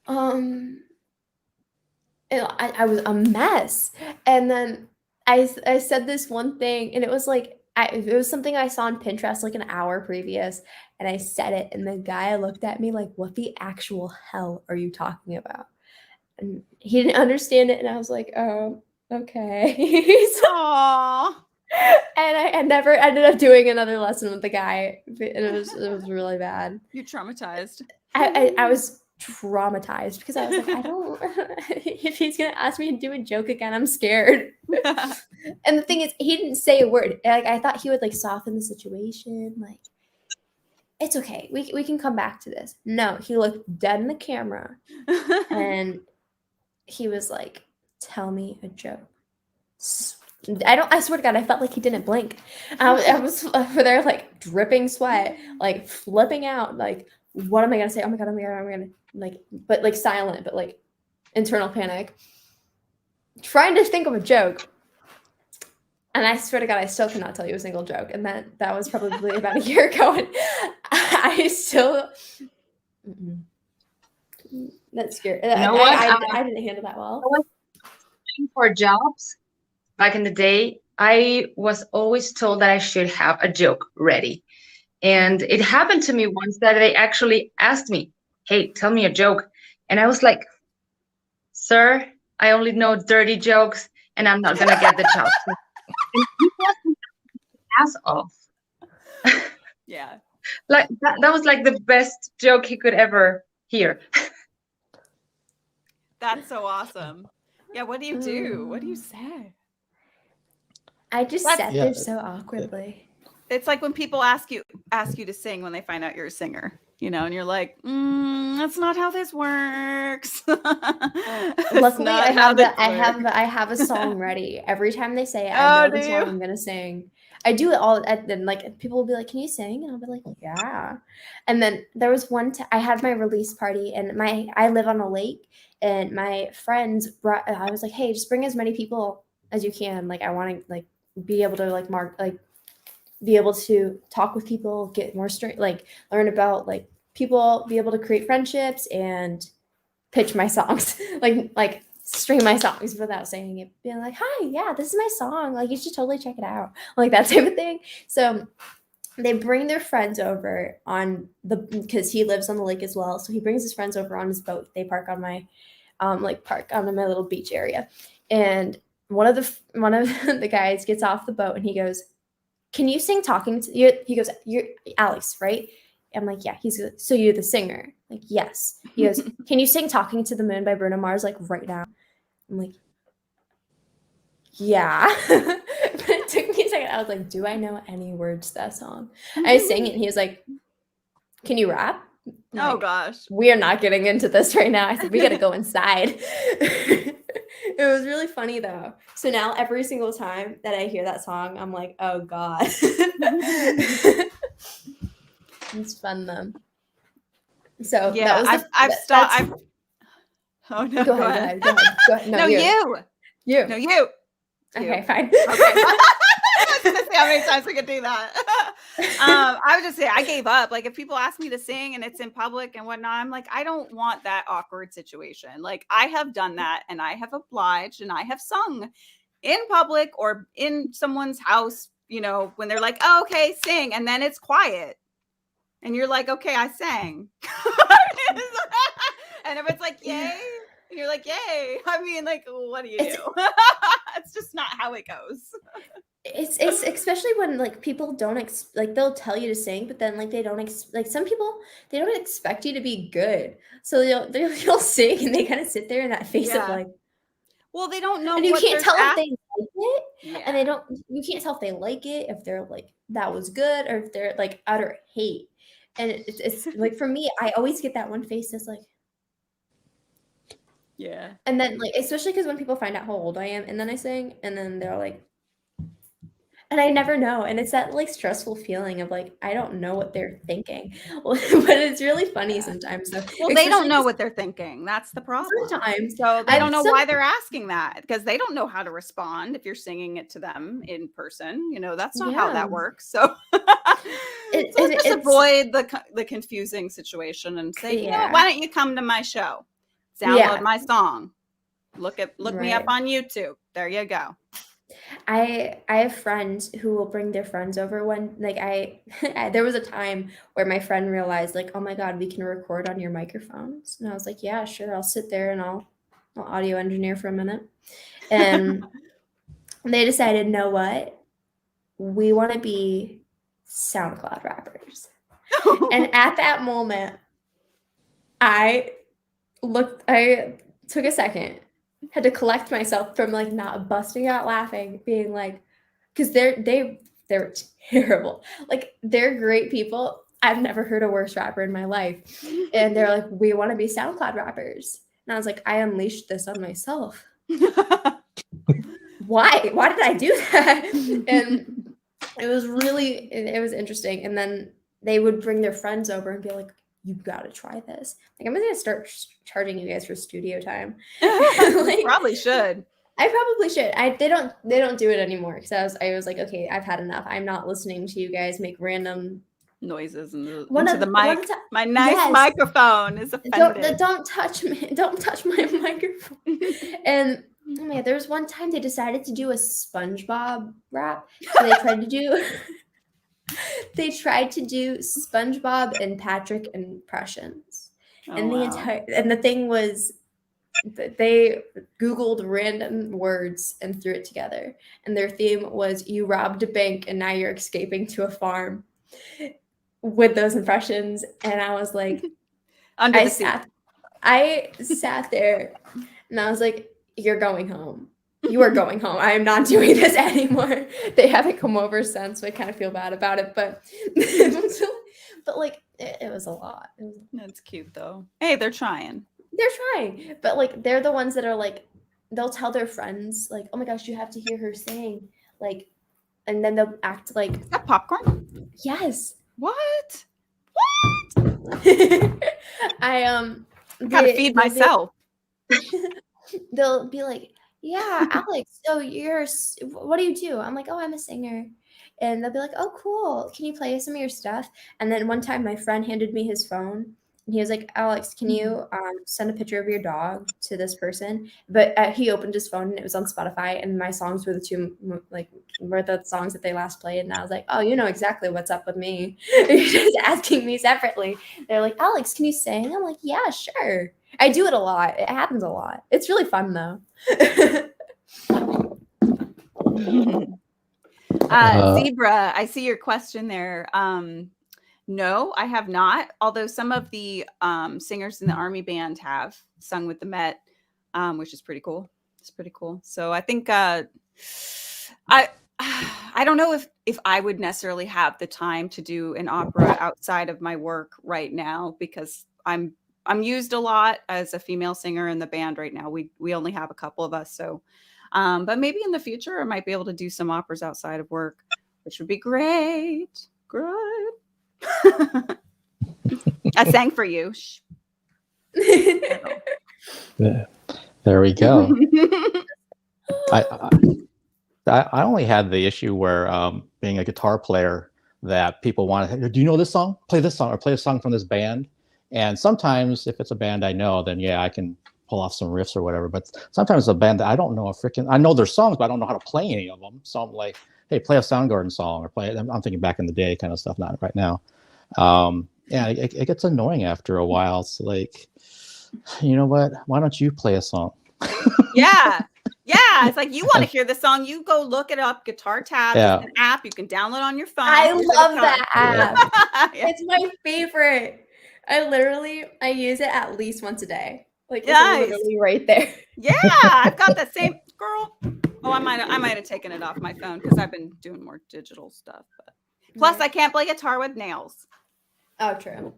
I was a mess. And then I said this one thing, and it was like, it was something I saw on Pinterest like an hour previous, and I said it, and the guy looked at me like, "What the actual hell are you talking about?" And he didn't understand it, and I was like, "Oh, okay." Aww. And I never ended up doing another lesson with the guy, and it was really bad. You're traumatized. I was traumatized because I was like, I don't. If he's gonna ask me to do a joke again, I'm scared. And the thing is, he didn't say a word. Like, I thought he would like soften the situation. Like, it's okay. We can come back to this. No, he looked dead in the camera, and he was like, "Tell me a joke." I swear to God, I felt like he didn't blink. I was over there like dripping sweat, like flipping out, like, what am I gonna say? Oh my God, I'm gonna like, but like silent, but like internal panic. Trying to think of a joke. And I swear to God, I still cannot tell you a single joke. And that was probably about a year ago. And I still that's scary. You know what? I didn't handle that well. For jobs back in the day, I was always told that I should have a joke ready. And it happened to me once that they actually asked me, "Hey, tell me a joke." And I was like, "Sir, I only know dirty jokes, and I'm not going to get the job." And he was ass off. Yeah. Like that was like the best joke he could ever hear. That's so awesome. Yeah, what do you do? What do you say? I just sat there so awkwardly. It's like when people ask you to sing when they find out you're a singer, you know, and you're like, that's not how this works. Luckily, I have a song ready. Every time they say it, I know the song I'm gonna sing. I do it all, and then like people will be like, "Can you sing?" And I'll be like, "Yeah." And then there was one I had my release party, and I live on a lake, and my friends brought. I was like, "Hey, just bring as many people as you can. Like, I want to like be able to be able to talk with people, get more strength, like learn about like people, be able to create friendships and pitch my songs, like stream my songs without saying it, being like, "Hi, yeah, this is my song. Like, you should totally check it out." Like that type of thing. So they bring their friends over because he lives on the lake as well. So he brings his friends over on his boat. They park on my park on my little beach area. And one of the guys gets off the boat and he goes, "Can you sing talking to you?" He goes, "You're Alex, right?" I'm like, "Yeah." He's like, "So you're the singer?" Like, "Yes." He goes, "Can you sing Talking to the Moon by Bruno Mars like right now?" I'm like, "Yeah." But it took me a second. I was like, "Do I know any words to that song?" I sang it and he was like, "Can you rap?" Oh gosh. We are not getting into this right now. I said, "We gotta go inside." It was really funny though. So now every single time that I hear that song, I'm like, "Oh God." It's fun though. So yeah, that was I've stopped. Oh no, go ahead. No, you. No, you. Okay, fine. Okay. I was gonna see how many times we could do that. I would just say I gave up. Like, if people ask me to sing and it's in public and whatnot, I'm like, I don't want that awkward situation. Like, I have done that and I have obliged and I have sung in public or in someone's house, you know, when they're like, "Oh, okay, sing," and then it's quiet. And you're like, "Okay, I sang." And if it's like, "Yay," You're like, yay. I mean, like, what do you do? It's just not how it goes. It's especially when like people don't like they'll tell you to sing, but then like they don't like some people they don't expect you to be good, so they'll sing and they kind of sit there in that face of like, well, they don't know, and you what can't tell they're if they like it, and you can't tell if they like it, if they're like that was good, or if they're like utter hate. And it's like for me, I always get that one face that's like, yeah. And then like especially because when people find out how old I am, and then I sing, and then they're like. And I never know. And it's that like stressful feeling of like, I don't know what they're thinking. But it's really funny sometimes. So, well, they don't know what they're thinking. That's the problem. Sometimes. So they don't know why they're asking that, because they don't know how to respond if you're singing it to them in person. You know, that's not how that works. So, just avoid the confusing situation and say, you know what, why don't you come to my show? Download my song. Look me up on YouTube. There you go. I have friends who will bring their friends over when like there was a time where my friend realized like, oh my God, we can record on your microphones. And I was like, yeah, sure. I'll sit there and I'll audio engineer for a minute. And they decided, know what? We want to be SoundCloud rappers. And at that moment, I took a second, had to collect myself from like not busting out laughing, being like, because they're terrible. Like they're great people. I've never heard a worse rapper in my life. And they're like, we want to be SoundCloud rappers. And I was like, I unleashed this on myself. Why? Why did I do that? And it was interesting. And then they would bring their friends over and be like, you got to try this. Like, I'm going to start charging you guys for studio time. Like, probably should. I probably should. They don't do it anymore. Because I was like, okay, I've had enough. I'm not listening to you guys make random noises into the mic. My nice microphone is offended. Don't touch me. Don't touch my microphone. And oh my God, there was one time they decided to do a SpongeBob rap. So they tried to do SpongeBob and Patrick impressions. And the thing was that they Googled random words and threw it together. And their theme was, you robbed a bank and now you're escaping to a farm, with those impressions. And I was like, I sat there and I was like, you're going home. You are going home. I am not doing this anymore. They haven't come over since, so I kind of feel bad about it. But like, it was a lot. That's cute though. Hey, they're trying. But like, they're the ones that are like, they'll tell their friends like, oh my gosh, you have to hear her sing. Like, and then they'll act like, is that popcorn? Yes. What? I gotta feed myself. They'll be like, yeah, Alex, so what do you do? I'm like, oh, I'm a singer. And they'll be like, oh, cool. Can you play some of your stuff? And then one time my friend handed me his phone and he was like, Alex, can you send a picture of your dog to this person? But he opened his phone and it was on Spotify, and my songs were were the songs that they last played. And I was like, oh, you know exactly what's up with me. You're just asking me separately. They're like, Alex, can you sing? I'm like, yeah, sure. I do it a lot. It happens a lot. It's really fun though. Zebra, I see your question there. No, I have not. Although some of the singers in the Army band have sung with the Met, which is pretty cool. It's pretty cool. So I think I don't know if I would necessarily have the time to do an opera outside of my work right now, because I'm used a lot as a female singer in the band right now. We only have a couple of us. So, but maybe in the future I might be able to do some operas outside of work, which would be great. Great. I sang for you. Yeah. There we go. I only had the issue where being a guitar player, that people want to, do you know this song? Play this song, or play a song from this band. And sometimes if it's a band I know, then yeah, I can pull off some riffs or whatever. But sometimes a band that I don't know I know their songs, but I don't know how to play any of them. So I'm like, hey, play a Soundgarden song, or play. I'm thinking back in the day kind of stuff, not right now. Yeah, it gets annoying after a while. It's like, You know what? Why don't you play a song? Yeah. Yeah. It's like, you want to hear the song, you go look it up. Guitar Tab is an app you can download on your phone. I love that app. Yeah. It's my favorite. I use it at least once a day. Like, Nice. it's literally right there. Yeah, I've got that same girl. Oh, I might have taken it off my phone because I've been doing more digital stuff. But plus, I can't play guitar with nails. Oh, true.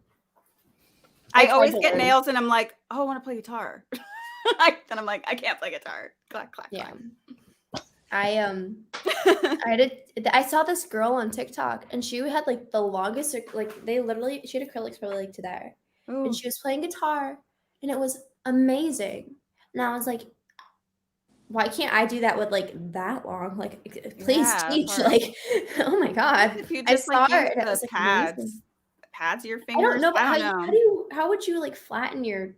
I always get nails, and I'm like, oh, I want to play guitar. Then I'm like, I can't play guitar. Clack, clack, clack. I saw this girl on TikTok, and she had like the longest, like she had acrylics probably like to there, and she was playing guitar, and it was amazing. And I was like, why can't I do that with like that long? Like, please teach. Like, oh my god! If you just I saw use it, and it was the like amazing. pads of your I fingers. don't know, but I don't know. How would you like flatten your?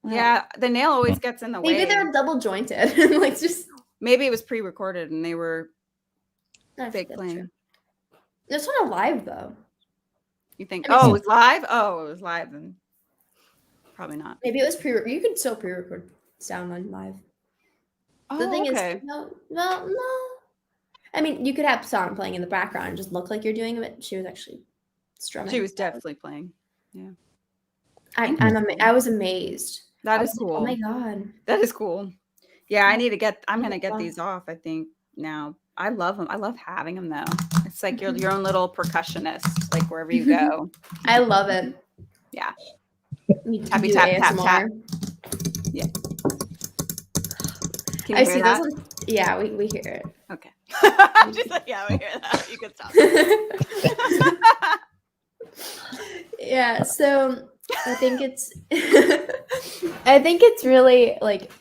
Yeah, the nail always gets in the way. Maybe they're double jointed. Like, just maybe it was pre-recorded and they were fake playing. True. It's not live though. You think? Oh, it was live. Oh, it was live, then probably not. Maybe it was You could still pre-record sound on live. The thing is, no. I mean, you could have song playing in the background and just look like you're doing it. She was actually strumming. She was definitely playing. Yeah. I was amazed. That is cool. Oh my god. That is cool. Yeah, I'm gonna get these off, I think, now. I love them. I love having them though. It's like you're your own little percussionist, like wherever you go. I love it. Yeah. Tappy tap tap tap. Yeah. Can you hear that? Yeah, we hear it. Okay. I'm just like, yeah, we hear that. You can stop. Yeah, so I think it's really like,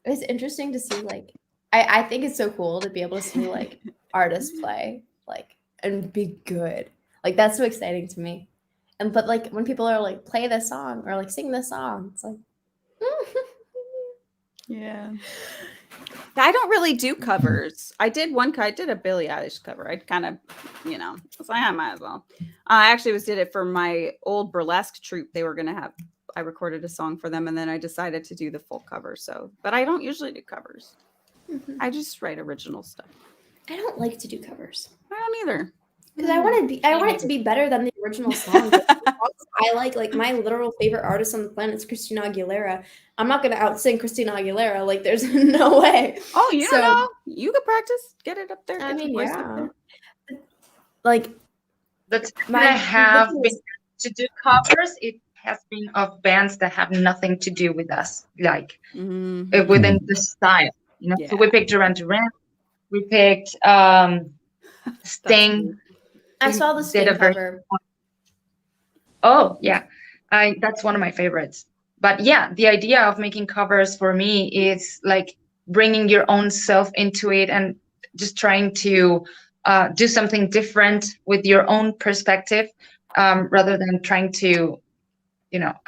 it's interesting to see, like, I think it's so cool to be able to see like artists play, like, and be good. Like, that's so exciting to me. But like when people are like, play this song or like sing this song, it's like yeah. I don't really do covers. I did a Billie Eilish cover. I kind of, it's like, I might as well. I actually did it for my old burlesque troupe. They were going to have, I recorded a song for them, and then I decided to do the full cover. So, but I don't usually do covers. Mm-hmm. I just write original stuff. I don't like to do covers. I don't either. Because I want it to be better than the original song. I like my literal favorite artist on the planet is Christina Aguilera. I'm not gonna outsing Christina Aguilera. Like, there's no way. Oh, you don't know? You could practice. Get it up there. I mean, yeah. Up there. Like, that's I have been to do covers. It has been of bands that have nothing to do with us, like within the style. Yeah. So we picked Duran Duran. We picked Sting. I saw the Sting cover. Oh yeah, that's one of my favorites. But yeah, the idea of making covers for me is like bringing your own self into it and just trying to do something different with your own perspective, rather than trying to,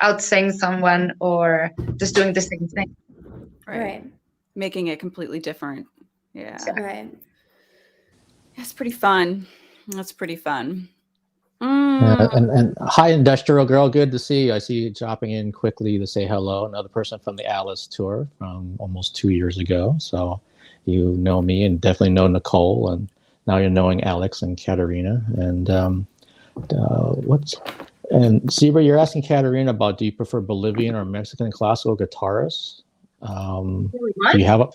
outsing someone or just doing the same thing. Right. Making it completely different. Yeah. Right. That's pretty fun. That's pretty fun. And hi, Industrial Girl. Good to see you. I see you dropping in quickly to say hello. Another person from the Alice tour from almost 2 years ago. So you know me and definitely know Nicole, and now you're knowing Alex and Caterina. And and Zebra, you're asking Caterina about, do you prefer Bolivian or Mexican classical guitarists? Do you have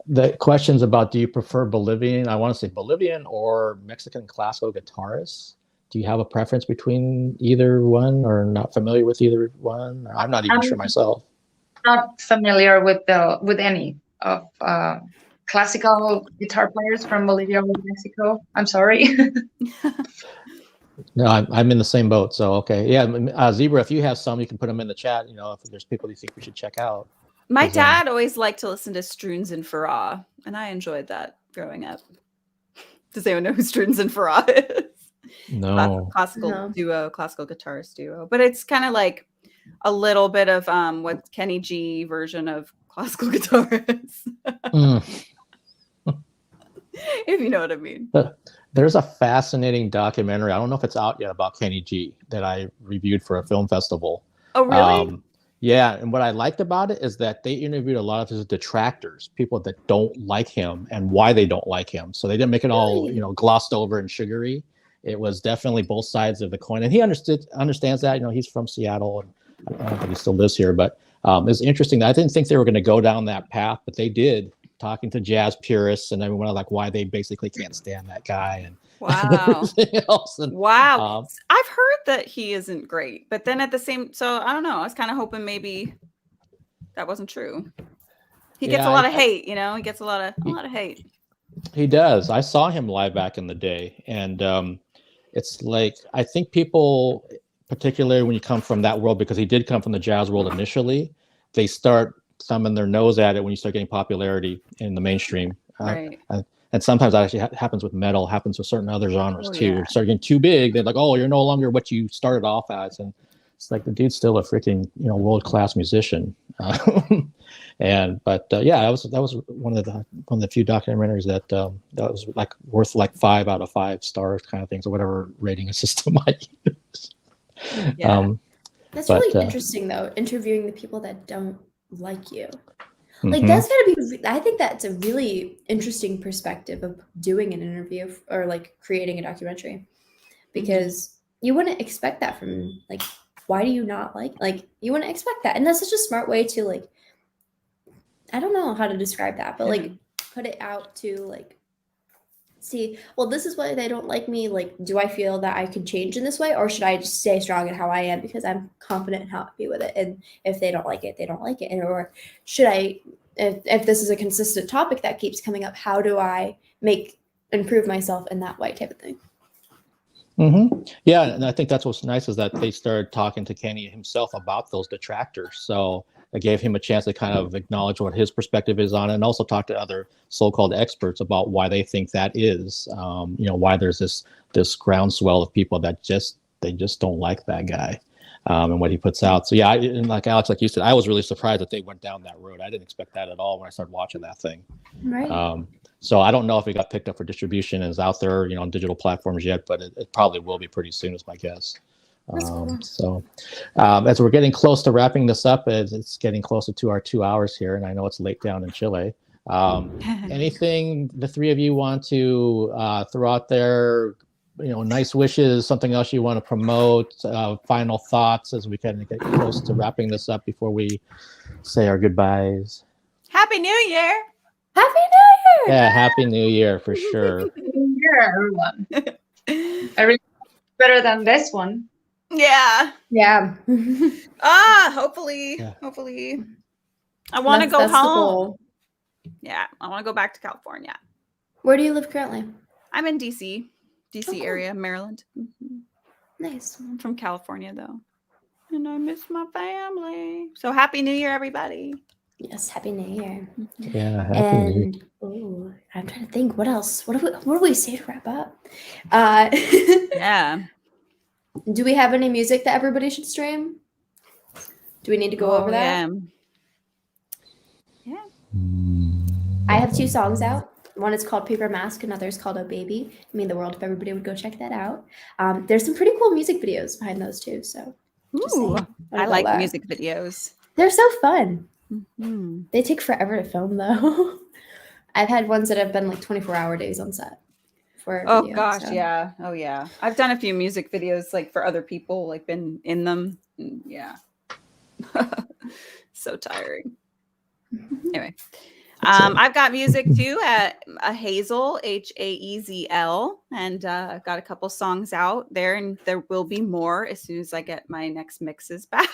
the questions about, do you prefer Bolivian? I want to say Bolivian or Mexican classical guitarists. Do you have a preference between either one, or not familiar with either one? I'm not even sure myself. Not familiar with any of classical guitar players from Bolivia or Mexico. I'm sorry. No, I'm in the same boat. So okay, yeah, Zebra, if you have some, you can put them in the chat. If there's people you think we should check out. My dad always liked to listen to Struns and Farah, and I enjoyed that growing up. Does anyone know who Struns and Farah is? No. Classical guitarist duo. But it's kind of like a little bit of what Kenny G version of classical guitarists. If you know what I mean. There's a fascinating documentary, I don't know if it's out yet, about Kenny G that I reviewed for a film festival. Oh, really? Yeah, and what I liked about it is that they interviewed a lot of his detractors, people that don't like him and why they don't like him. So they didn't make it all, glossed over and sugary. It was definitely both sides of the coin, and he understands that. He's from Seattle, and I don't think he still lives here. But it's interesting. I didn't think they were going to go down that path, but they did. Talking to jazz purists and everyone, like why they basically can't stand that guy and everything else. And, wow. I've heard that he isn't great, but then at the same, so I don't know. I was kind of hoping maybe that wasn't true. He gets a lot of hate, He gets a lot of hate. He does. I saw him live back in the day, and it's like I think people, particularly when you come from that world, because he did come from the jazz world initially, they start thumbing their nose at it when you start getting popularity in the mainstream. Right. And sometimes that actually happens with metal, happens with certain other genres too. Yeah. Start getting too big, they're like, oh, you're no longer what you started off as. And it's like the dude's still a freaking world-class musician. But that was one of the few documentaries that was like worth like 5 out of 5 stars kind of things, or whatever rating system I use. Yeah. That's really interesting though, interviewing the people that don't like you. Like that's gotta be, I think that's a really interesting perspective of doing an interview or like creating a documentary, because you wouldn't expect that from, like, why do you not like you wouldn't expect that. And that's such a smart way to, like, I don't know how to describe that, but like put it out to like, see, well, this is why they don't like me. Like, do I feel that I could change in this way, or should I just stay strong in how I am because I'm confident and happy with it? And if they don't like it, they don't like it. Or should I, if this is a consistent topic that keeps coming up, how do I improve myself in that way, type of thing? Yeah, and I think that's what's nice is that they started talking to Kenny himself about those detractors. So it gave him a chance to kind of acknowledge what his perspective is on it, and also talk to other so-called experts about why they think that is. Why there's this groundswell of people that they just don't like that guy and what he puts out. So yeah, and like Alex, like you said, I was really surprised that they went down that road. I didn't expect that at all when I started watching that thing. Right. So I don't know if it got picked up for distribution and is out there, on digital platforms yet, but it probably will be pretty soon, is my guess. So as we're getting close to wrapping this up, it's getting closer to our 2 hours here, and I know it's late down in Chile. Anything the three of you want to throw out there, nice wishes, something else you want to promote, final thoughts as we kind of get close to wrapping this up before we say our goodbyes? Happy New Year! Happy New Year! Yeah, Happy New Year for sure. Happy New Year, everyone. I really better than this one. Yeah. Hopefully. I want to go home. Yeah, I want to go back to California. Where do you live currently? I'm in DC area, Maryland. Nice. I'm from California though, and I miss my family. So Happy New Year, everybody. Yes, Happy New Year. Yeah, Happy New Year. Oh, I'm trying to think. What else? What do we say to wrap up? Yeah. Do we have any music that everybody should stream? Do we need to go over that? Yeah. I have 2 songs out. One is called Paper Mask, another is called Oh Baby. I mean the world if everybody would go check that out. There's some pretty cool music videos behind those too. So I like music videos. They're so fun. They take forever to film though. I've had ones that have been like 24-hour days on set. Yeah. Oh yeah. I've done a few music videos like for other people, like been in them. Yeah. So tiring. Anyway. I've got music too at Hazel, Haezel, and I've got a couple songs out there, and there will be more as soon as I get my next mixes back.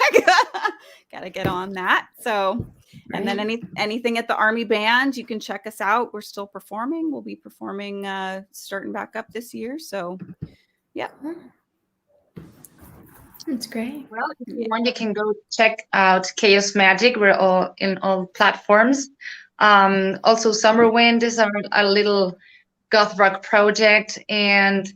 Gotta get on that. So, and then anything at the Army Band, you can check us out. We're still performing. We'll be performing starting back up this year. So, yeah. That's great. Well, if you want, you can go check out Chaos Magic. We're all in all platforms. Also, Summerwind is our little goth rock project, and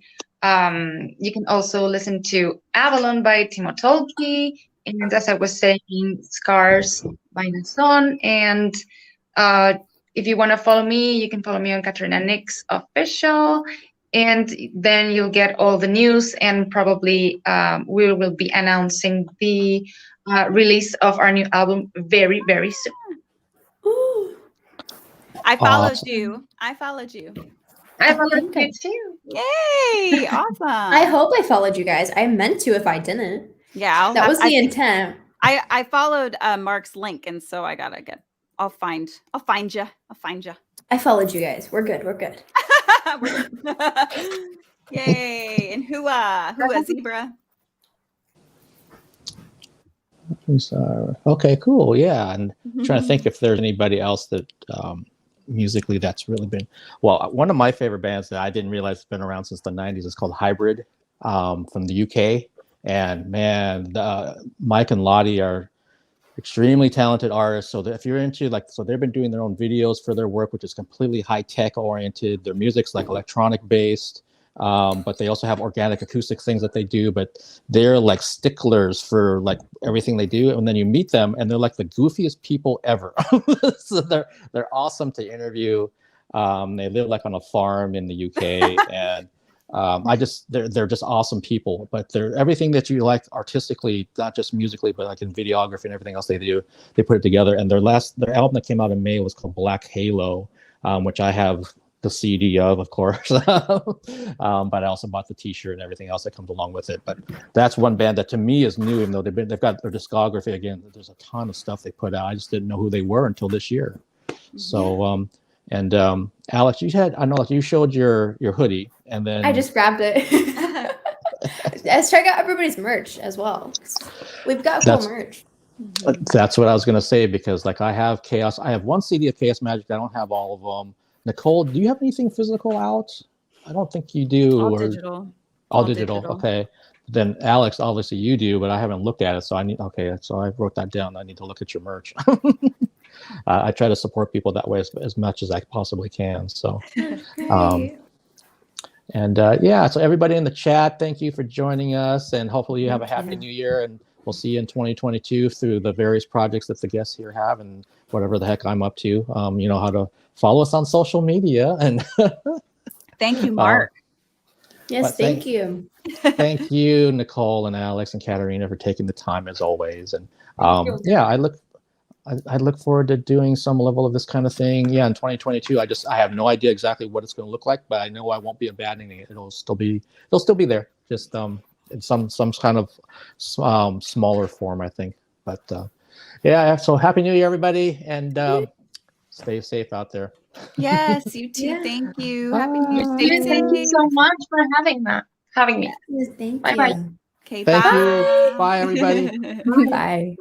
you can also listen to Avalon by Timo Tolkki, and as I was saying, Scars by Nason. And if you want to follow me, you can follow me on Caterina Nix Official, and then you'll get all the news, and probably we will be announcing the release of our new album very, very soon. I followed Awesome. you. I followed you. I followed you too. Yay! Awesome. I hope I followed you guys. I meant to if I didn't. Yeah, that was the intent. I followed Mark's link, and so I gotta get. I'll find you. I followed you guys. We're good. Yay! And who Zebra? Okay, cool. Yeah, and trying to think if there's anybody else that musically that's really been well. One of my favorite bands that I didn't realize has been around since the '90s is called Hybrid from the UK. And man, Mike and Lottie are extremely talented artists. So if you're into so they've been doing their own videos for their work, which is completely high tech oriented. Their music's like electronic based. But they also have organic acoustic things that they do, but they're like sticklers for like everything they do. And then you meet them and they're like the goofiest people ever. So they're awesome to interview. They live like on a farm in the UK and they're just awesome people, but they're everything that you like artistically, not just musically, but like in videography and everything else they do, they put it together. And their album that came out in May was called Black Halo, which I have the CD of course, but I also bought the T-shirt and everything else that comes along with it. But that's one band that to me is new, even though they've got their discography again. There's a ton of stuff they put out. I just didn't know who they were until this year. So, Alex, I know you showed your hoodie, and then I just grabbed it. Let's check out everybody's merch as well. We've got cool merch. That's what I was gonna say because I have Chaos. I have one CD of Chaos Magic. I don't have all of them. Nicole, do you have anything physical out? I don't think you do. All digital. All digital. Okay. Then Alex, obviously you do, but I haven't looked at it. So so I wrote that down. I need to look at your merch. I try to support people that way as much as I possibly can. So, so everybody in the chat, thank you for joining us, and hopefully you have a happy new year, and we'll see you in 2022 through the various projects that the guests here have and whatever the heck I'm up to. You know how to follow us on social media. And thank you, Mark. Yes, thank you. Thank you, Nicole and Alex and Caterina, for taking the time as always. And I look forward to doing some level of this kind of thing. Yeah, in 2022, I have no idea exactly what it's going to look like, but I know I won't be abandoning it. It'll still be there, just in some kind of smaller form, I think. But so happy New Year, everybody, and stay safe out there. Yes, you too. Yeah. Thank you. Happy New Year. Thank you so much for having me. Yes, thank bye. you. Okay, Thank you. Bye, everybody. Bye.